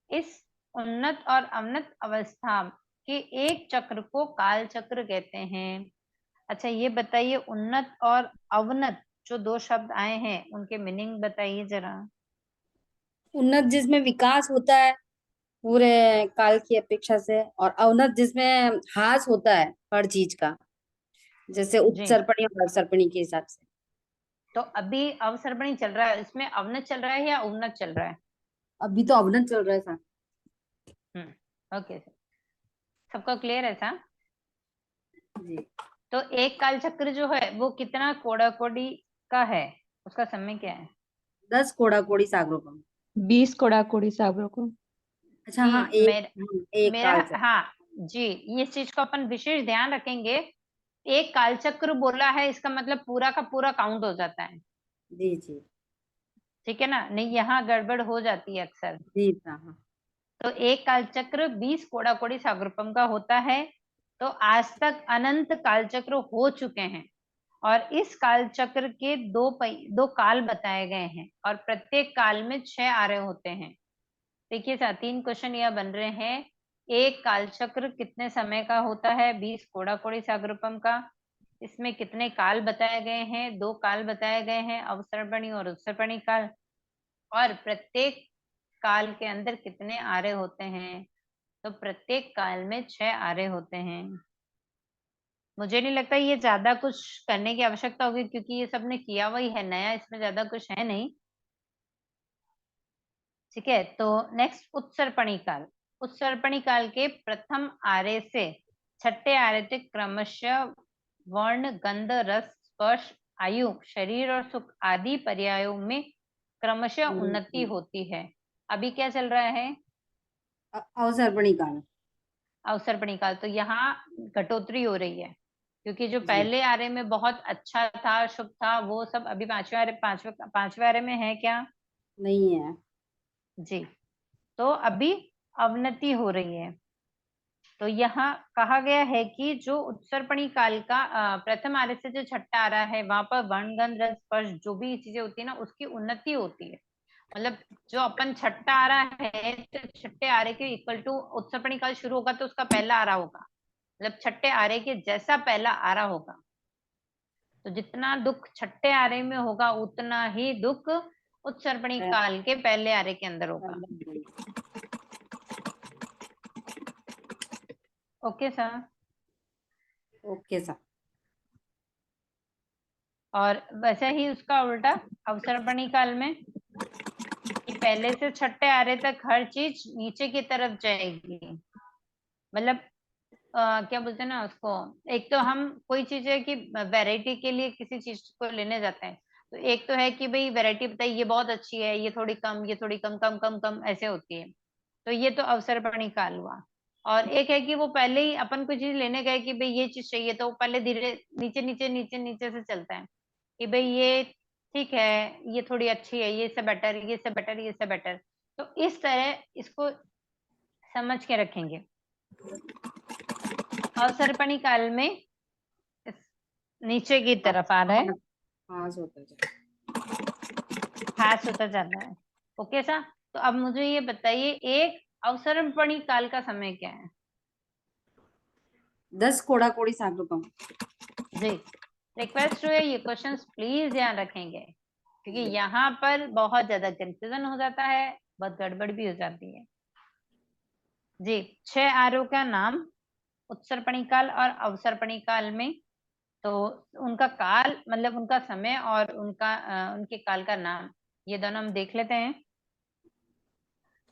A: इस उन्नत और अवनत अवस्था के एक चक्र को काल चक्र कहते हैं। अच्छा, ये बताइए उन्नत और अवनत जो दो शब्द आए हैं, उनके मीनिंग बताइए जरा।
E: उन्नत जिसमें विकास होता है पूरे काल की अपेक्षा से, और अवनत जिसमें ह्रास होता है हर चीज का, जैसे
A: जी,
E: उत्सर्पणी और अवसर्पणी के हिसाब से।
A: तो अभी अवसर्पणी चल रहा है, इसमें अवनत चल रहा है या उन्नत चल रहा है?
E: अभी तो अवनत चल रहा है सर।
A: ओके, सबको क्लियर है सा?
E: जी।
A: तो एक काल चक्र जो है वो कितना कोड़ा कोड़ी का है, उसका समय क्या है?
E: 10 कोड़ा कोड़ी सागरों का।
B: 20 कोड़ा कोड़ी सागरों को।
E: अच्छा
A: कि
E: हाँ एक
A: मेरा
E: काल चक्र।
A: हाँ जी, इस चीज को अपन विशेष ध्यान रखेंगे। एक कालचक्र बोला है, इसका मतलब पूरा का पूरा काउंट हो जाता है,
E: जी जी
A: ठीक है ना? नहीं, यहाँ गड़बड़ हो जाती है अक्सर।
E: जी हाँ।
A: तो एक कालचक्र 20 कोड़ा कोड़ी सागरोपम का होता है। तो आज तक अनंत कालचक्र हो चुके हैं और इस कालचक्र के दो काल बताए गए हैं और प्रत्येक काल में 6 आरे होते हैं। देखिए सर, 3 क्वेश्चन यह बन रहे हैं। एक कालचक्र कितने समय का होता है? 20 कोड़ा कोड़ी सागरोपम का। इसमें कितने काल बताए गए हैं? 2 काल बताए गए हैं, अवसर्पणी और उत्सर्पणी काल। और प्रत्येक काल के अंदर कितने आरे होते हैं? तो प्रत्येक काल में 6 आरे होते हैं। मुझे नहीं लगता ये ज्यादा कुछ करने की आवश्यकता होगी, क्योंकि ये सबने किया वही है, नया इसमें ज्यादा कुछ है नहीं। ठीक है, तो नेक्स्ट उत्सर्पणी काल। उत्सर्पणी काल के प्रथम आरे से छठे आरे तक क्रमशः वर्ण, गंध, रस, स्पर्श, आयु, शरीर और सुख आदि पर्यायों में क्रमशः उन्नति होती है। अभी क्या चल रहा है?
E: अवसर्पणी काल।
A: अवसर्पणी काल। तो यहाँ घटोतरी हो रही है, क्योंकि जो
E: जी।
A: पहले आरे में बहुत अच्छा था, शुभ था, वो सब अभी पांचवें आरे में है क्या?
E: नहीं है।
A: जी। तो अभी अवनति हो रही है। तो यहाँ कहा गया है कि जो उत्सर्पणी काल का प्रथम आरे से जो छठा आरा है, वहां पर वर्ण, गंध, रस, स्पर्श जो भी चीजें होती है ना, उसकी उन्नति होती है। मतलब जो अपन छठा आरा है, तो छठे आरे के इक्वल टू उत्सर्पणी काल शुरू होगा तो उसका पहला आरा होगा, मतलब छठे आरे के जैसा पहला आरा होगा। तो जितना दुख छठे आरे में होगा, उतना ही दुख उत्सर्पणी काल के पहले आरे के अंदर होगा। Okay sir.
E: Okay sir.
A: और वैसे ही उसका उल्टा अवसर्पणी काल में, कि पहले से छठे आरे तक हर चीज नीचे की तरफ जाएगी। मतलब क्या बोलते हैं ना उसको, एक तो हम कोई चीज है कि वैरायटी के लिए किसी चीज को लेने जाते हैं, तो एक तो है कि भाई वैरायटी बताइए, ये बहुत अच्छी है, ये थोड़ी कम, ये थोड़ी कम, कम कम कम ऐसे होती है। तो ये तो अवसर्पणी काल हुआ। और एक है कि वो पहले ही अपन कोई चीज लेने गए कि भाई ये चीज चाहिए, तो पहले धीरे नीचे नीचे नीचे नीचे से चलता है कि भाई ये ठीक है, ये थोड़ी अच्छी है, ये इससे बेटर, ये इससे बेटर, ये इससे बेटर। तो इस तरह इसको समझ के रखेंगे। अवसर्पणी काल में नीचे की तरफ आ रहा है,
E: हाँ होता जाए।
A: ह्रास होता जाता है। Okay sir. तो अब मुझे ये बताइए, एक अवसर्पणी काल का समय क्या है?
E: 10 कोड़ा कोड़ी सागरोपम।
A: जी, रिक्वेस्ट है ये क्वेश्चंस प्लीज ध्यान रखेंगे, क्योंकि यहाँ पर बहुत ज्यादा कंफ्यूजन हो जाता है, बहुत गड़बड़ भी हो जाती है। जी, 6 आरों का नाम उत्सर्पणी काल और अवसर्पणी काल में, तो उनका काल मतलब उनका समय और उनके काल का नाम, ये दोनों हम देख लेते हैं।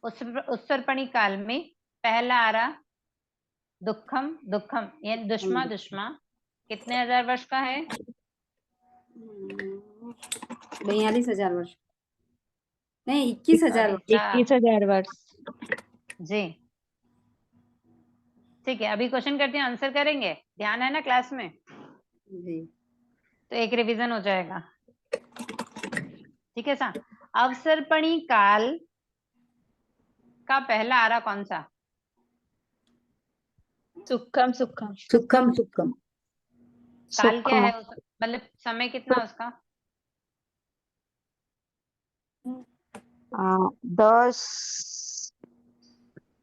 A: उत्सर्पणी काल में पहला आरा दुखम दुखम, यानी दुष्मा दुष्मा, कितने हजार वर्ष का है?
E: 42,000 वर्ष। नहीं, 21,000 वर्ष।
B: 21,000 वर्ष।
A: जी, ठीक है। अभी क्वेश्चन करते हैं, आंसर करेंगे, ध्यान है ना क्लास में?
E: जी।
A: तो एक रिवीजन हो जाएगा। ठीक है सर। अवसर्पणी काल का पहला आरा कौन सा?
B: सुखम सुखम।
E: सुखम सुखम।
A: काल क्या है मतलब समय कितना उसका?
D: 10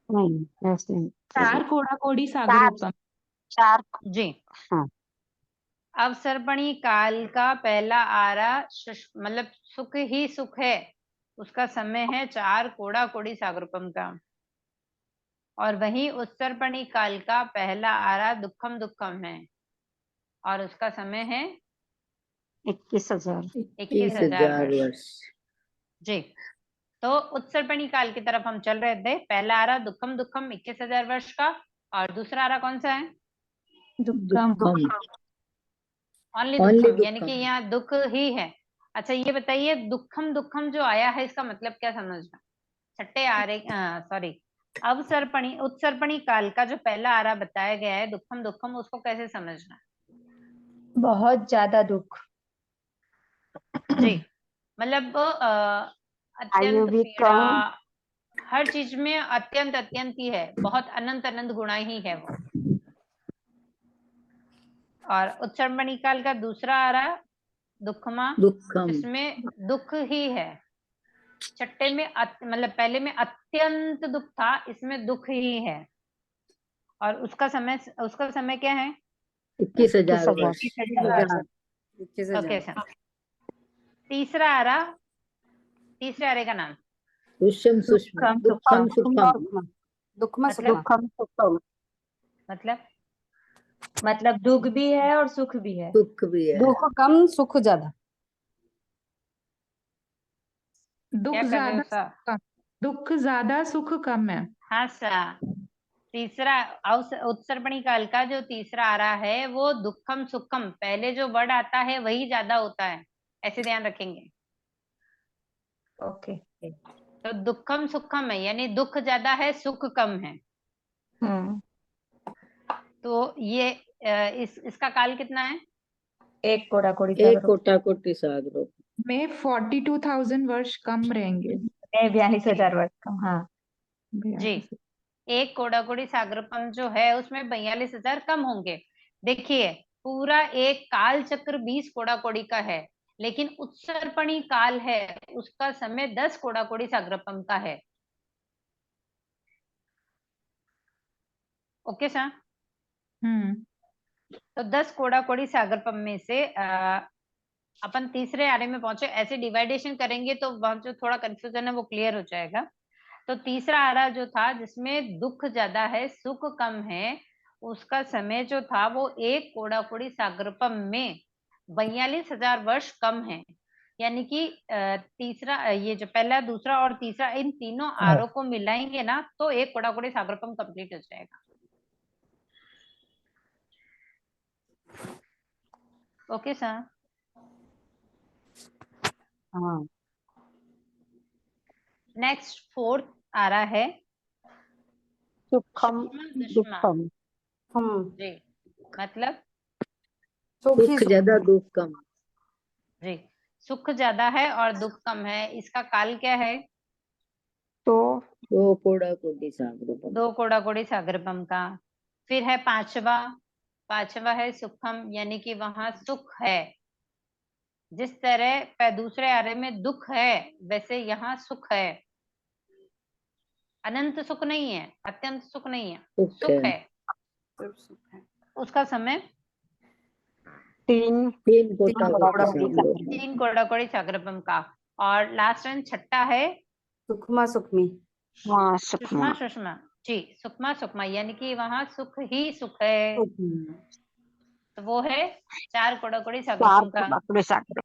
D: नहीं, ऐसे नहीं।
C: 4 कोड़ा कोड़ी सागरोपम।
D: 4।
A: जी।
D: हाँ।
A: अवसर्पणी काल का पहला आरा मतलब सुख ही सुख है, उसका समय है 4 कोड़ा कोड़ी सागरोपम का। और वही उत्सर्पणी काल का पहला आरा दुखम दुखम है और उसका समय है
D: 21,000।
A: 21,000 वर्ष। जी। तो उत्सर्पणी काल की तरफ हम चल रहे थे। पहला आरा दुखम दुखम 21,000 वर्ष का, और दूसरा आरा कौन सा है?
B: दुखम।
A: ओनली दुखम, यानी कि यहाँ दुख ही है। अच्छा ये बताइए, दुखम दुखम जो आया है, इसका मतलब क्या समझना? छठे आरे सॉरी, अवसर्पणी उत्सर्पणी काल का जो पहला आरा बताया गया है दुखम दुखम, उसको कैसे समझना है?
B: बहुत ज्यादा दुख।
A: जी, मतलब
D: आयु
A: अत्यंत
D: भी
A: पीड़ा,
D: कम।
A: हर चीज में अत्यंत अत्यंत ही है, बहुत अनंत अनंत गुणा ही है वो। और उत्सर्पणी काल का दूसरा आरा दुखमा,
F: दुखम
A: जिसमें दुख ही है। छठे में मतलब पहले में अत्यंत दुख था, इसमें दुख ही है। और उसका समय क्या है?
F: 21,000 वर्ष।
E: 21,000
A: ओके सर। तीसरा आरा, तीसरे आरे का नाम
F: दुष्यम सुष्म दुखम सुखम।
E: दुखमा
A: मतलब?
E: सुखम।
D: दुखम सुखम।
B: मतलब दुख भी है और सुख भी है।
F: दुख भी है।
E: दुख कम सुख ज्यादा।
C: दुख
A: क्या कर रहे हो
C: ज्यादा
A: सर?
C: कम, दुख ज्यादा सुख कम है।
A: हाँ सर। तीसरा उत्सर्पणी काल का जो तीसरा आ रहा है वो दुखम सुखम, पहले जो वर्ड आता है वही ज्यादा होता है, ऐसे ध्यान रखेंगे।
B: ओके।
A: तो दुखम सुखम है, यानी दुख ज्यादा है सुख कम है।
B: हम्म।
A: तो ये इसका काल कितना है?
B: एक कोड़ा कोड़ी
F: एक
B: सागर
F: कोटा कोटि सागरों।
C: में 42,000 वर्ष कम रहेंगे।
B: में 42,000 वर्ष कम। हाँ।
A: जी, एक कोडाकोड़ी सागरपम जो है उसमें 42,000 कम होंगे। देखिए, पूरा एक काल चक्र 20 कोडाकोड़ी का है, लेकिन उत्सर्पणी काल है उसका समय 10 कोडाकोड़ी सागरपम का है। Okay sir. तो 10 कोडाकोड़ी सागरपम में से अपन तीसरे आरे में पहुंचे, ऐसे डिवाइडेशन करेंगे तो वहां जो थोड़ा कंफ्यूजन है वो क्लियर हो जाएगा। तो तीसरा आरा जो था जिसमें दुख ज्यादा है सुख कम है, उसका समय जो था वो एक कोडाकोड़ी सागरपम में 42,000 वर्ष कम है। यानी कि तीसरा ये जो पहला दूसरा और तीसरा इन तीनों आरों को मिलाएंगे ना तो एक कोडाकोड़ी सागरपम कंप्लीट हो जाएगा। Okay sir.
D: हाँ।
A: नेक्स्ट फोर्थ आ रहा है
D: सुखम
A: दुष्मा।
E: हम
A: जी, मतलब
E: सुख ही
F: दुख
E: सुख।
F: ज्यादा दुख कम।
A: जी, सुख ज्यादा है और दुख कम है। इसका काल क्या है?
D: तो
F: दो कोड़ा कोटि सागरों।
A: 2 कोडाकोड़ी सागरपम का। फिर है पांचवा, पांचवा है सुखम, यानी कि वहां सुख है। जिस तरह दूसरे आरे में दुख है वैसे यहाँ सुख है। अनंत सुख नहीं है, अत्यंत सुख नहीं है, सुख है। उसका समय
D: तीन
F: तीन कोटा कोटि
D: कोडाकोटी
F: सागरों।
A: 3 कोडाकोड़ी सागरपम का। और लास्ट एंड छठा है
E: सुखमा सुखमी।
D: हाँ
A: सुषमा
D: सुखमा।
A: सुषमा। जी, सुखमा सुखमा, यानी कि वहां सुख ही सुख है। तो वो है 4 कोडाकोड़ी
D: चार
A: सागरपम का।
D: कोडाकोटी सागर।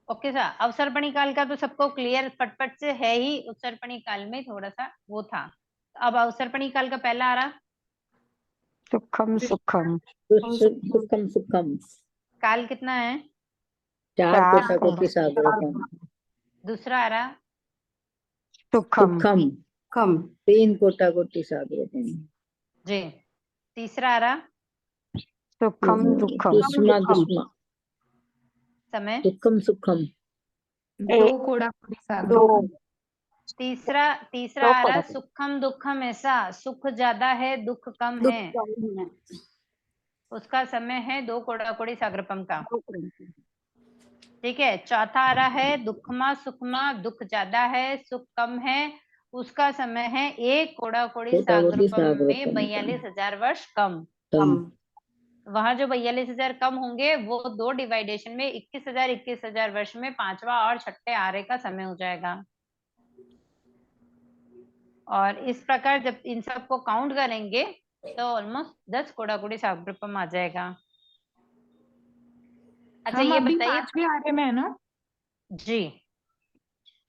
A: Okay sir. अवसर्पणी काल का तो सबको क्लियर फटफट से है ही, उत्सर्पणी काल में थोड़ा सा वो था। अब अवसर्पणी काल का पहला आ रहा
D: सुखम सुखम।
F: सुखम सुखम।
A: काल कितना है?
F: 4
D: चार
F: कोटा कोटि सागरों।
A: दूसरा आ रहा
D: सुखम।
F: सुखम
E: कम
F: 3 कोटा कोटि सागरों।
A: जी। तीसरा आ रहा
D: सुखम दुखम।
F: दुष्मा दुष्मा।
A: समय।
F: दुखम सुखम।
C: 2 कोडाकोटी सागर।
D: दो
A: तीसरा तीसरा
D: दो
A: आ रहा
D: कोडाकोटी।
A: सुखम दुखम, ऐसा सुख ज्यादा है दुख कम
E: दुख
A: है।
E: कम है।
A: उसका समय है 2 कोडाकोड़ी सागरपम का। ठीक है। चौथा आ रहा है दुखमा सुखमा, दुख ज्यादा है सुख कम है। उसका समय है 1 कोडाकोड़ी
F: कोटा कोटि
A: सागरपम में
F: सागरों।
A: 42,000 वर्ष कम।
E: कम
A: वहां जो 42,000 कम होंगे वो 2 डिवाइडेशन में 21,000 वर्ष में पांचवा और छठे आरे का समय हो जाएगा। और इस प्रकार जब इन सबको काउंट करेंगे तो ऑलमोस्ट 10 कोडाकोड़ी सागरपम आ जाएगा। अच्छा,
C: हम
A: ये
C: अभी
A: बताइए
C: 5वें आरे में है ना?
A: जी,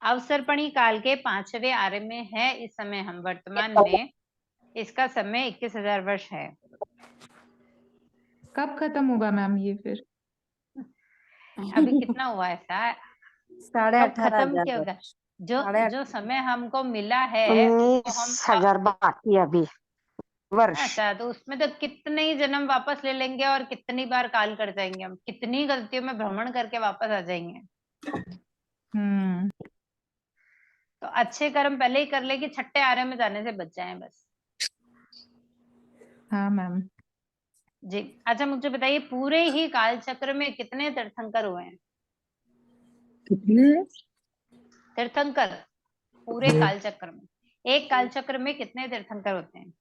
A: अवसर्पणी काल के 5वें आरे में है इस समय हम वर्तमान में। इसका समय 21,000 वर्ष है।
C: कब खत्म होगा मैम ये फिर?
A: अभी कितना हुआ ऐसा? कब खत्म क्या
E: 18,500
A: होगा? जो
E: 8.5
A: समय हमको मिला है उसको हम
D: 19,000 बाकी अभी वर्ष।
A: अच्छा, तो उसमें तो कितने ही जन्म वापस ले लेंगे और कितनी बार काल कर जाएंगे हम, कितनी गलतियों में भ्रमण करके वापस आ जाएंगे।
C: हम्म।
A: तो अच्छे कर्म पहले ही कर ले कि छठे आरे में जाने से बच जाएं बस।
C: हाँ मैम।
A: जी अच्छा, मुझे बताइए पूरे ही काल चक्र में कितने तीर्थंकर हुए हैं?
F: कितने?
A: तीर्थंकर पूरे काल चक्र में, एक काल चक्र में कितने तीर्थंकर होते हैं?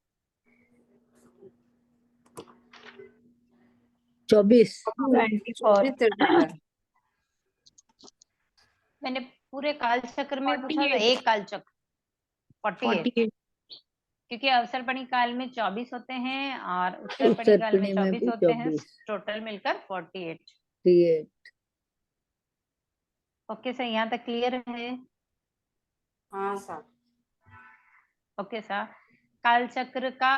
F: 24।
B: 24
E: तीर्थंकर।
A: मैंने पूरे काल चक्र में पूछा था,
C: 48।
A: एक काल चक्र 48,
C: 48।
A: क्योंकि अवसरपणी काल में 24 होते हैं और उत्तरपणी काल में
F: उत्तरपणी में
A: 24
F: भी
A: होते हैं,
F: 24।
A: टोटल मिलकर 48।
F: 38।
A: ओके सर, यहाँ तक क्लियर है?
E: हाँ सर।
A: ओके सर, काल चक्र का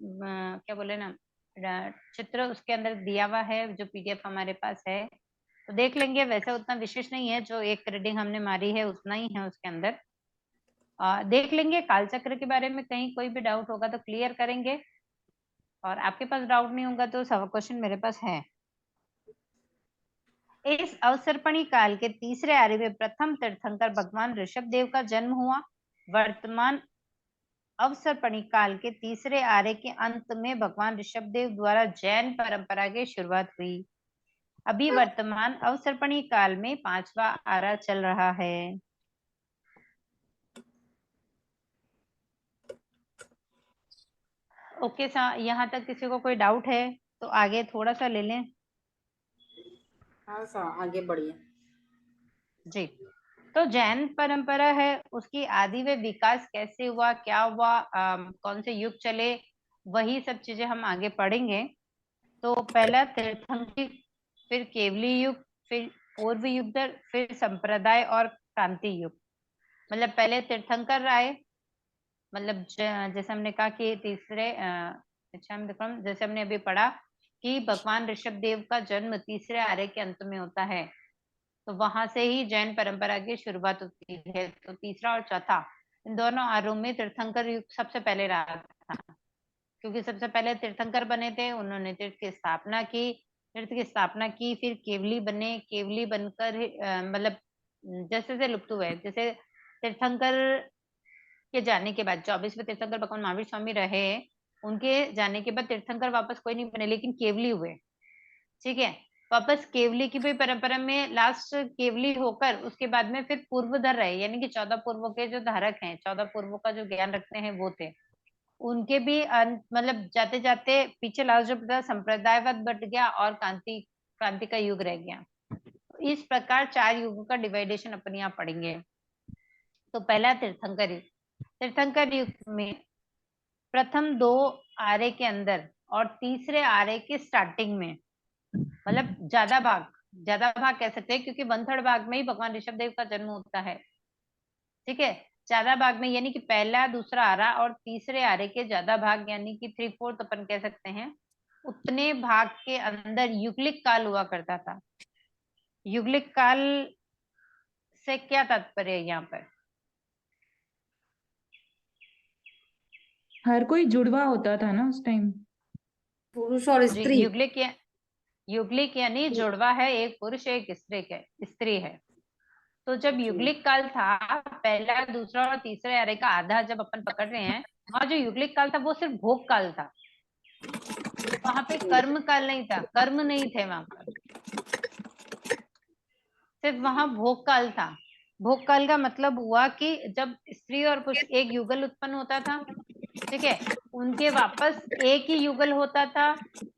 A: क्या बोले ना चित्र उसके अंदर दिया हुआ है, जो पीडीएफ हमारे पास है तो देख लेंगे। वैसे उतना विशेष नहीं है, जो एक रीडिंग हमने मारी है उतना ही है उसके अंदर। देख लेंगे। काल चक्र के बारे में कहीं कोई भी डाउट होगा तो क्लियर करेंगे, और आपके पास डाउट नहीं होगा तो सब क्वेश्चन मेरे पास है। इस अवसरपणी काल के तीसरे आर्य में प्रथम तीर्थंकर भगवान ऋषभ देव का जन्म हुआ। वर्तमान अवसरपणी काल के तीसरे आर्य के अंत में भगवान ऋषभ देव द्वारा जैन परंपरा की शुरुआत हुई। अभी वर्तमान अवसरपणी काल में 5वां आरा चल रहा है। ओके सर, यहाँ तक किसी को कोई डाउट है तो आगे थोड़ा सा ले लें।
E: हाँ सर, आगे बढ़िए।
A: जी, तो जैन परंपरा है, उसकी आदि व विकास कैसे हुआ, क्या हुआ, कौन से युग चले, वही सब चीजें हम आगे पढ़ेंगे। तो पहला तीर्थंकर, फिर केवली युग, फिर पूर्व युग, फिर संप्रदाय और क्रांति युग। मतलब पहले तीर्थंकर आए, मतलब जैसे हमने कहा कि तीसरे जैसे हमने अभी पढ़ा कि भगवान ऋषभ देव का जन्म तीसरे आर्य के अंत में होता है, तो वहां से ही जैन परंपरा की शुरुआत होती है। तो तीसरा और चौथा, इन दोनों आर्यों में तीर्थंकर युग सबसे पहले रहा था, क्योंकि सबसे पहले तीर्थंकर बने थे, उन्होंने तीर्थ की स्थापना की, फिर केवली बने, केवली बनकर मतलब जैसे जैसे लुप्त हुए, जैसे तीर्थंकर के जाने के बाद 24वें तीर्थंकर भगवान महावीर स्वामी रहे, उनके जाने के बाद तीर्थंकर वापस कोई नहीं बने, लेकिन केवली हुए। ठीक है, वापस केवली की भी परंपरा में लास्ट केवली होकर उसके बाद में फिर पूर्वधर रहे, यानी कि 14 पूर्वों के जो धारक हैं, 14 पूर्वों का जो ज्ञान रखते हैं वो थे। उनके भी मतलब जाते जाते पीछे लास्ट जो था संप्रदायवाद बट गया और क्रांति का युग रह गया। इस प्रकार 4 युगों का डिवाइडेशन अपन यहाँ पढ़ेंगे। तो पहला तीर्थंकर युग। तीर्थंकर युग में प्रथम 2 आर्य के अंदर और तीसरे आर्य के स्टार्टिंग में, मतलब ज्यादा भाग कह सकते हैं, क्योंकि 1/3 भाग में ही भगवान ऋषभ देव का जन्म होता है। ठीक है, ज्यादा भाग में यानी कि पहला दूसरा आरा और तीसरे आरे के ज्यादा भाग, यानी कि 3/4 अपन कह सकते हैं, उतने भाग के अंदर युगलिक काल हुआ करता था। युगलिक काल से क्या तात्पर्य है यहाँ पर?
C: हर कोई जुड़वा होता था ना उस टाइम।
E: पुरुष और
A: जी,
E: स्त्री।
A: युगलिक यानी जुड़वा है, एक पुरुष एक स्त्री है। तो जब युगलिक काल था, पहला दूसरा और तीसरे आरे का आधा जब अपन पकड़ रहे हैं, वहां जो युगलिक काल था वो सिर्फ भोग काल था, वहां पे कर्म काल नहीं था, कर्म नहीं थे वहां पर, सिर्फ वहां भोग काल था। भोग काल का मतलब हुआ कि जब स्त्री और पुरुष एक युगल उत्पन्न होता था, ठीक है, उनके वापस एक ही युगल होता था,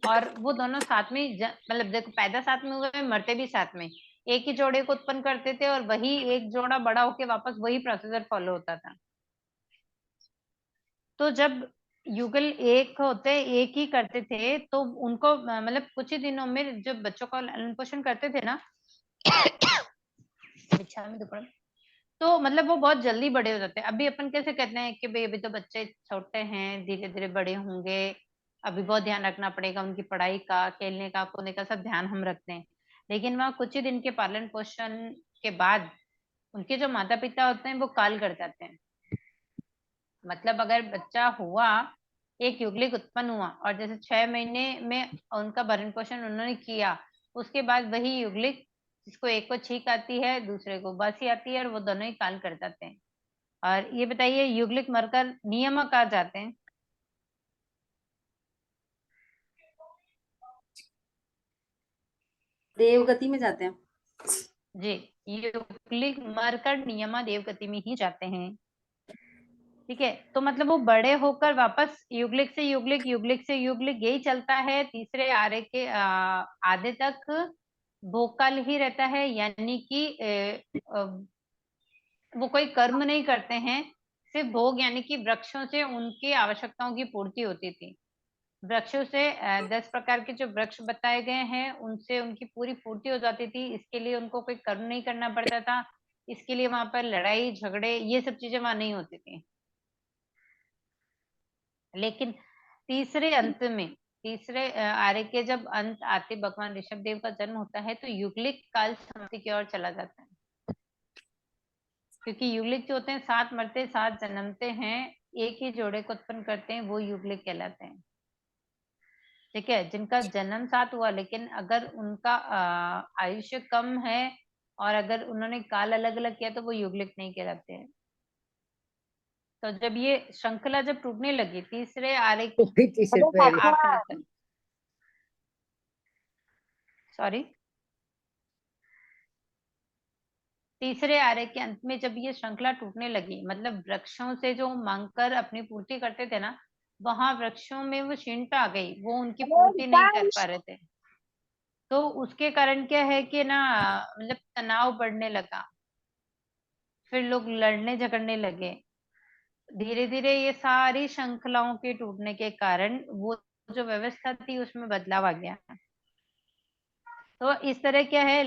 A: और वो दोनों साथ में मतलब देखो पैदा साथ में हुए, मरते भी साथ में, एक ही जोड़े को उत्पन्न करते थे, और वही एक जोड़ा बड़ा होके वापस वही प्रोसीजर फॉलो होता था। तो जब युगल एक होते, एक ही करते थे, तो उनको मतलब कुछ ही दिनों में जब बच्चों का लालन पोषण करते थे ना तो मतलब वो बहुत जल्दी बड़े हो जाते हैं। अभी अपन कैसे कहते हैं कि भाई अभी तो बच्चे छोटे हैं, धीरे धीरे बड़े होंगे, अभी बहुत ध्यान रखना पड़ेगा उनकी पढ़ाई का, खेलने का, कूदने का, सब ध्यान हम रखते हैं, लेकिन वहाँ कुछ ही दिन के पालन पोषण के बाद उनके जो माता पिता होते हैं वो काल कर जाते हैं। मतलब अगर बच्चा हुआ, एक युगलिक उत्पन्न हुआ और जैसे 6 महीने में उनका भरण पोषण उन्होंने किया, उसके बाद वही युगलिक, जिसको एक को छींक आती है, दूसरे को बासी आती है, और वो दोनों ही काल कर जाते हैं। और ये बताइए, युगलिक मरकर नियामक कहाँ जाते हैं?
E: देवगति में जाते हैं।
A: जी, युगलिक मरकर नियमा देवगति में ही जाते हैं। ठीक है, तो मतलब वो बड़े होकर वापस युगलिक से युगलिक, युगलिक से युगलिक, यही चलता है तीसरे आर्य के आधे तक भोकाल ही रहता है। यानी कि वो कोई कर्म नहीं करते हैं, सिर्फ भोग, यानी कि वृक्षों से उनकी आवश्यकताओं की पूर्ति होती थी। वृक्षों से 10 प्रकार के जो वृक्ष बताए गए हैं, उनसे उनकी पूरी पूर्ति हो जाती थी। इसके लिए उनको कोई कर्म नहीं करना पड़ता था। इसके लिए वहां पर लड़ाई झगड़े ये सब चीजें वहां नहीं होती थी। लेकिन तीसरे अंत में, तीसरे आर्य के जब अंत आते, भगवान ऋषभ देव का जन्म होता है, तो युगलिक काल समाप्ति की ओर चला जाता है। क्योंकि युगलिक जो होते हैं 7 मरते 7 जन्मते हैं, एक ही जोड़े को उत्पन्न करते हैं, वो युगलिक कहलाते हैं। ठीक है, जिनका जन्म 7 हुआ, लेकिन अगर उनका आयुष्य कम है और अगर उन्होंने काल अलग अलग किया, तो वो युगलिक नहीं कहलाते हैं। तो जब ये श्रृंखला जब टूटने लगी, तीसरे आर्य
F: तो फिर तीसरे पे आ गए।
A: आखिरी तक, सॉरी, तीसरे आर्य के अंत में जब ये श्रृंखला टूटने लगी, मतलब वृक्षों से जो मांगकर अपनी पूर्ति करते थे ना, वहां वृक्षों में वो क्षीणता आ गई, वो उनकी पूर्ति नहीं कर पा रहे थे। तो उसके कारण क्या है कि ना, मतलब तनाव बढ़ने लगा, फिर लोग लड़ने झगड़ने लगे। धीरे धीरे ये सारी श्रृंखलाओं के टूटने के कारण वो जो व्यवस्था थी उसमें बदलाव आ गया। तो इस तरह क्या है,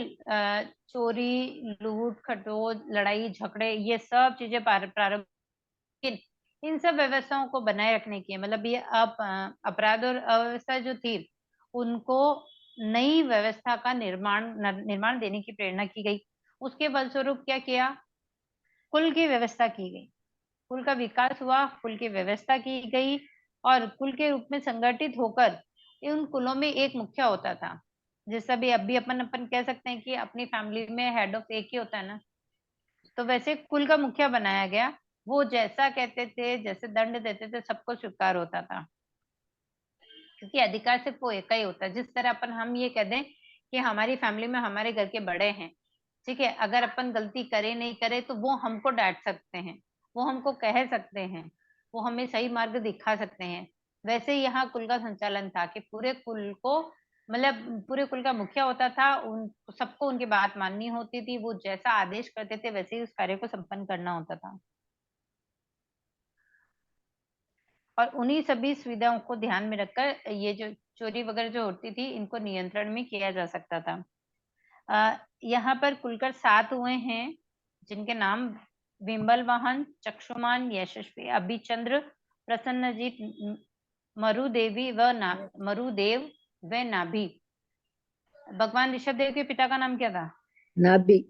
A: चोरी, लूट खटोज, लड़ाई झगड़े, ये सब चीजें प्रारंभ, इन सब व्यवस्थाओं को बनाए रखने की, मतलब ये अपराध और अव्यवस्था जो थी, उनको नई व्यवस्था का निर्माण देने की प्रेरणा की गई। उसके फलस्वरूप क्या किया, कुल की व्यवस्था की गई, कुल का विकास हुआ, कुल की व्यवस्था की गई, और कुल के रूप में संगठित होकर उन कुलों में एक मुखिया होता था। जैसा भी अभी अपन कह सकते हैं कि अपनी फैमिली में हेड ऑफ एक ही होता है ना, तो वैसे कुल का मुखिया बनाया गया। वो जैसा कहते थे, जैसे दंड देते थे, सबको स्वीकार होता था, क्योंकि अधिकार सिर्फ वो एक ही होता है। जिस तरह हम ये कह दें कि हमारी फैमिली में हमारे घर के बड़े हैं, ठीक है, अगर अपन गलती करे नहीं करे तो वो हमको डांट सकते हैं, वो हमको कह सकते हैं, वो हमें सही मार्ग दिखा सकते हैं। वैसे यहाँ कुल का संचालन था कि पूरे कुल को, मतलब पूरे कुल का मुखिया होता था, उन सबको उनकी बात माननी होती थी, वो जैसा आदेश करते थे वैसे ही उस कार्य को संपन्न करना होता था। और उन्हीं सभी सुविधाओं को ध्यान में रखकर ये जो चोरी वगैरह जो होती थी, इनको नियंत्रण में किया जा सकता था। यहाँ पर कुलकर 7 हुए हैं, जिनके नाम विमल वाहन, चक्षुमान, यशस्वी, अभिचंद्र, प्रसन्नजीत, मरुदेवी व मरुदेव व नाभि। भगवान ऋषभ देव के पिता का नाम क्या था?
F: नाभि।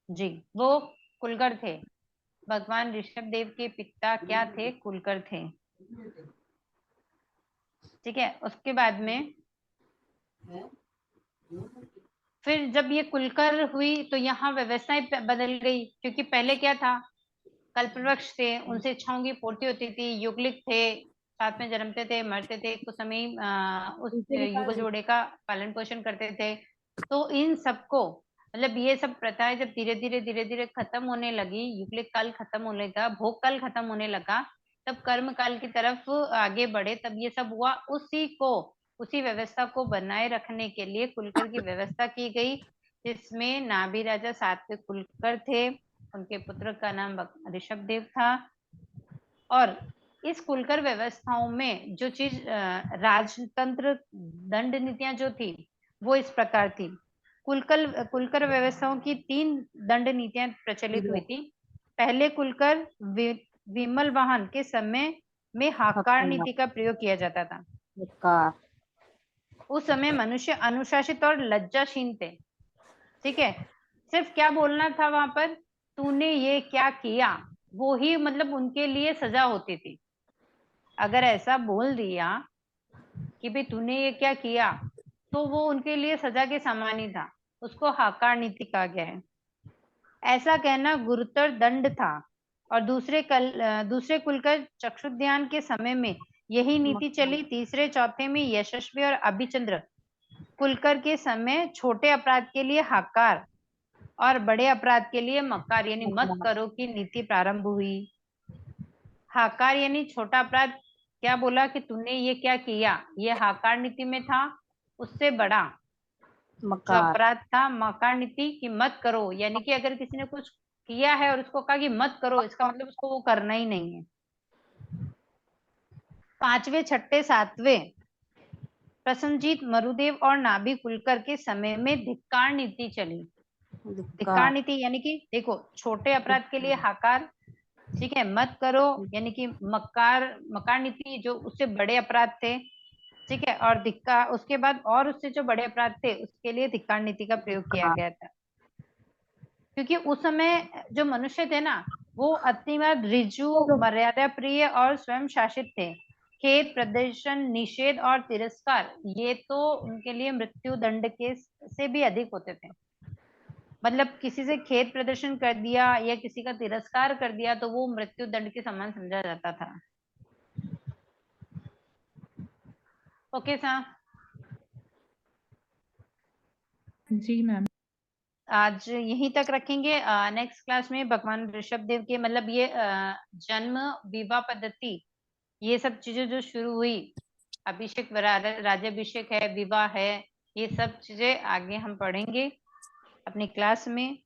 A: जी, वो कुलकर थे। भगवान ऋषभ देव के पिता क्या थे? कुलकर थे। ठीक है, उसके बाद में फिर जब ये कुलकर हुई तो यहाँ व्यवस्थाएं बदल गई, क्योंकि पहले क्या था, कल्पवृक्ष थे, उनसे इच्छाओं की पूर्ति होती थी, युगलिक थे, साथ में जन्मते थे, मरते थे, कुछ समय उस युगल जोड़े का पालन पोषण करते थे। तो इन सबको, मतलब ये सब प्रथाएं जब धीरे धीरे खत्म होने लगी, युगलिक काल खत्म होने लगा, भोग काल खत्म होने लगा, तब कर्म काल की तरफ आगे बढ़े, तब ये सब हुआ। उसी व्यवस्था को बनाए रखने के लिए कुलकर की व्यवस्था की गई, जिसमें नाभि राजा 7 कुलकर थे, उनके पुत्र का नाम ऋषभ देव था। और इस कुलकर व्यवस्थाओं में जो चीज राजतंत्र दंड नीतियां जो थी, वो इस प्रकार थी। कुलकर व्यवस्थाओं की 3 दंड नीतियां प्रचलित हुई थी। पहले कुलकर विमल वाहन के समय में हाकार नीति का प्रयोग किया जाता था। उस समय मनुष्य अनुशासित और लज्जाशीन थे। ठीक है, सिर्फ क्या बोलना था वहां पर, तूने ये क्या किया, वो ही मतलब उनके लिए सजा होती थी। अगर ऐसा बोल दिया कि भाई तूने ये क्या किया, तो वो उनके लिए सजा के समान ही था। उसको हाकार नीति कहा गया है। ऐसा कहना गुरुतर दंड था। और दूसरे कुल का चक्षुध्यान के समय में यही नीति चली। तीसरे चौथे में यशस्वी और अभिचंद्र कुलकर के समय छोटे अपराध के लिए हाकार और बड़े अपराध के लिए मकार यानी मत करो की नीति प्रारंभ हुई। हाकार यानी छोटा अपराध, क्या बोला कि तूने ये क्या किया, ये हाकार नीति में था। उससे बड़ा जो
E: मकार।
A: अपराध था मकार नीति की मत करो, यानी कि अगर किसी ने कुछ किया है और उसको कहा कि मत करो, इसका मतलब उसको वो करना ही नहीं है। पांचवे छठे सातवें प्रसन्नजीत मरुदेव और नाभि कुलकर के समय में धिक्कार नीति चली। धिक्कार नीति यानी कि देखो, छोटे अपराध के लिए हाकार, ठीक है, मत करो यानी कि मकार नीति जो उससे बड़े अपराध थे, ठीक है, और धिक्कार उसके बाद और उससे जो बड़े अपराध थे उसके लिए धिक्कार नीति का प्रयोग किया गया था। क्योंकि उस समय जो मनुष्य थे ना, वो अतिवाद, ऋजु, मर्यादा प्रिय और स्वयं शासित थे। खेद, प्रदर्शन, निषेध और तिरस्कार ये तो उनके लिए मृत्यु दंड के से भी अधिक होते थे। मतलब किसी से खेद प्रदर्शन कर दिया या किसी का तिरस्कार कर दिया तो वो मृत्यु दंड के समान समझा जाता था। ओके सर,
C: जी मैम।
A: आज यहीं तक रखेंगे। नेक्स्ट क्लास में भगवान ऋषभ देव के मतलब ये जन्म, विवाह पद्धति, ये सब चीजें जो शुरू हुई, अभिषेक, राज्याभिषेक है, विवाह है, ये सब चीजें आगे हम पढ़ेंगे अपनी क्लास में।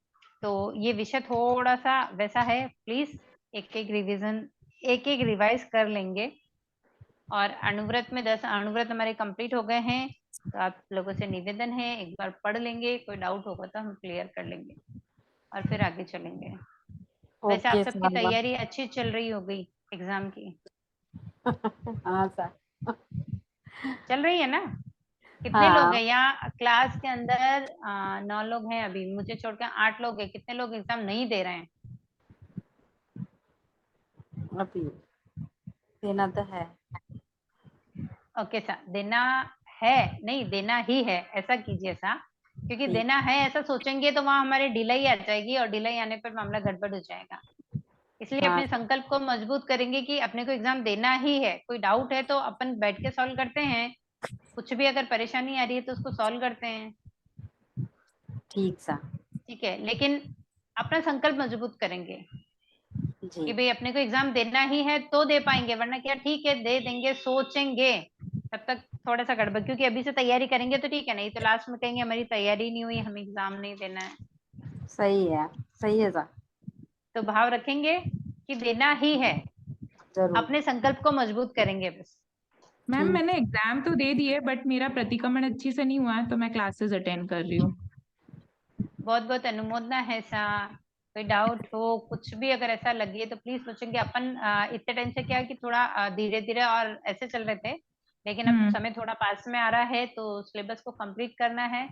A: तो ये विषय थोड़ा सा वैसा है, प्लीज एक एक रिवीजन, एक एक रिवाइज कर लेंगे। और अनुव्रत में 10 अनुव्रत हमारे कंप्लीट हो गए हैं, तो आप लोगों से निवेदन है एक बार पढ़ लेंगे, कोई डाउट होगा तो हम क्लियर कर लेंगे और फिर आगे चलेंगे। वैसे आप
E: ओके
A: सबकी
E: सर।
A: तैयारी अच्छी चल रही हो गई एग्जाम की?
E: हाँ सर।
A: चल रही है ना? कितने लोग
E: हाँ,
A: हैं यहाँ क्लास के अंदर? 9 लोग हैं अभी, मुझे छोड़कर 8 लोग हैं। कितने लोग एग्जाम नहीं दे रहे हैं?
E: अभी देना तो है।
A: ओके सर, देना है, नहीं देना ही है, ऐसा कीजिए सर। क्योंकि
E: ठीक।
A: देना है ऐसा सोचेंगे तो वहां हमारी ढिलाई आ जाएगी और ढिलाई आने पर मामला गड़बड़ हो जाएगा। इसलिए
E: हाँ,
A: अपने संकल्प को मजबूत करेंगे कि अपने को एग्जाम देना ही है। कोई डाउट है तो अपन बैठ के सॉल्व करते हैं, कुछ भी अगर परेशानी आ रही है तो उसको सॉल्व करते हैं,
E: ठीक सर।
A: ठीक है। लेकिन अपना संकल्प मजबूत करेंगे
E: जी।
A: कि भाई अपने को एग्जाम देना ही है तो दे पाएंगे, वरना क्या ठीक है दे देंगे सोचेंगे, तब तक थोड़ा सा गड़बड़। क्योंकि अभी से तैयारी करेंगे तो ठीक है, नहीं तो लास्ट में कहेंगे हमारी तैयारी नहीं हुई, हमें एग्जाम नहीं देना है।
E: सही है सर।
A: तो भाव रखेंगे कि देना ही है,
E: जरूर।
A: अपने संकल्प को मजबूत करेंगे बस।
C: मैम
E: ठीक।
C: मैंने एग्जाम तो दे दिए बट मेरा प्रतिक्रमण अच्छी से नहीं हुआ है, तो मैं क्लासेस अटेंड कर रही हूँ।
A: बहुत बहुत अनुमोदना है सा। कोई डाउट हो, कुछ भी अगर ऐसा लगे तो प्लीज सोचेंगे। अपन इतने टाइम से क्या है कि थोड़ा धीरे धीरे और ऐसे चल रहे थे, लेकिन अब समय थोड़ा पास में आ रहा है तो सिलेबस को कंप्लीट करना है।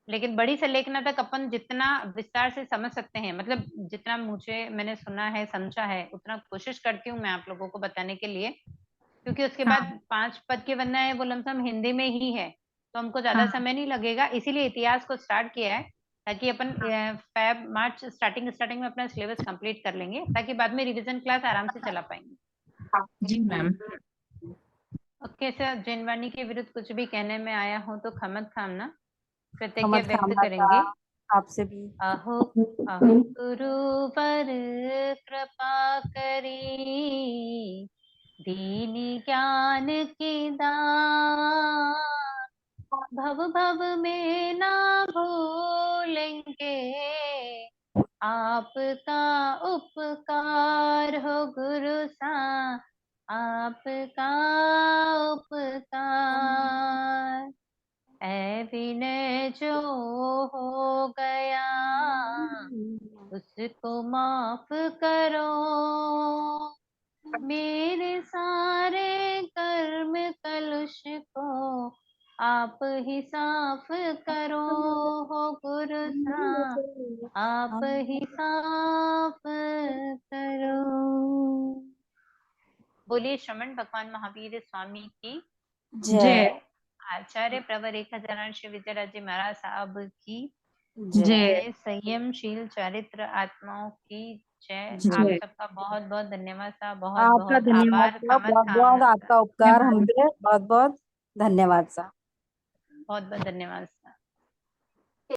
A: लेकिन बड़ी से लेखना तक अपन जितना विस्तार से समझ सकते हैं, मतलब जितना मैंने सुना है समझा है उतना कोशिश करती हूँ मैं आप लोगों को बताने के लिए। क्योंकि उसके बाद
C: हाँ
A: 5 पद के बनना है, वो लमसम हिंदी में ही है, तो हमको ज्यादा
C: हाँ
A: समय नहीं लगेगा। इसीलिए इतिहास को स्टार्ट किया है, ताकि अपन फेब मार्च स्टार्टिंग में अपना सिलेबस कंप्लीट कर लेंगे, ताकि बाद में रिवीजन क्लास आराम से चला पाएंगे।
C: जी मैम।
A: ओके सर, जिनवाणी के विरुद्ध कुछ भी कहने में आया हो तो खमत खामना कृतज्ञ
E: समझ
A: व्यक्त
E: खाना था
A: करेंगे।
E: आपसे भी।
A: अहो अहो गुरुवर कृपा करी, दीनी ज्ञान की दान, भव भव में ना भूलेंगे, आपका उपकार हो गुरु सा, आपका उपकार। ऐ विनय जो हो गया उसको माफ करो, मेरे सारे कर्म कलुष को आप ही साफ करो हो गुरु साहब, आप ही साफ करो। बोलिए श्रमण भगवान महावीर स्वामी की
E: जय
C: जय
A: आचार्य प्रवर एक हजारान श्री विजयराज जी महाराज साहब की
E: जय
C: जय
A: संयमशील चारित्र आत्माओं की जय।
E: जय।
A: आप
C: जय
A: सबका बहुत बहुत धन्यवाद साहब, बहुत
E: आपका
A: बहुत
E: धन्यवाद
A: आभार
E: साहब,
A: खमत
E: बहुत बहुत
A: खामत
E: आपका उपकार हम
C: धन्यवाद।
E: पे, बहुत बहुत धन्यवाद साहब।
A: बहुत बहुत धन्यवाद साहब।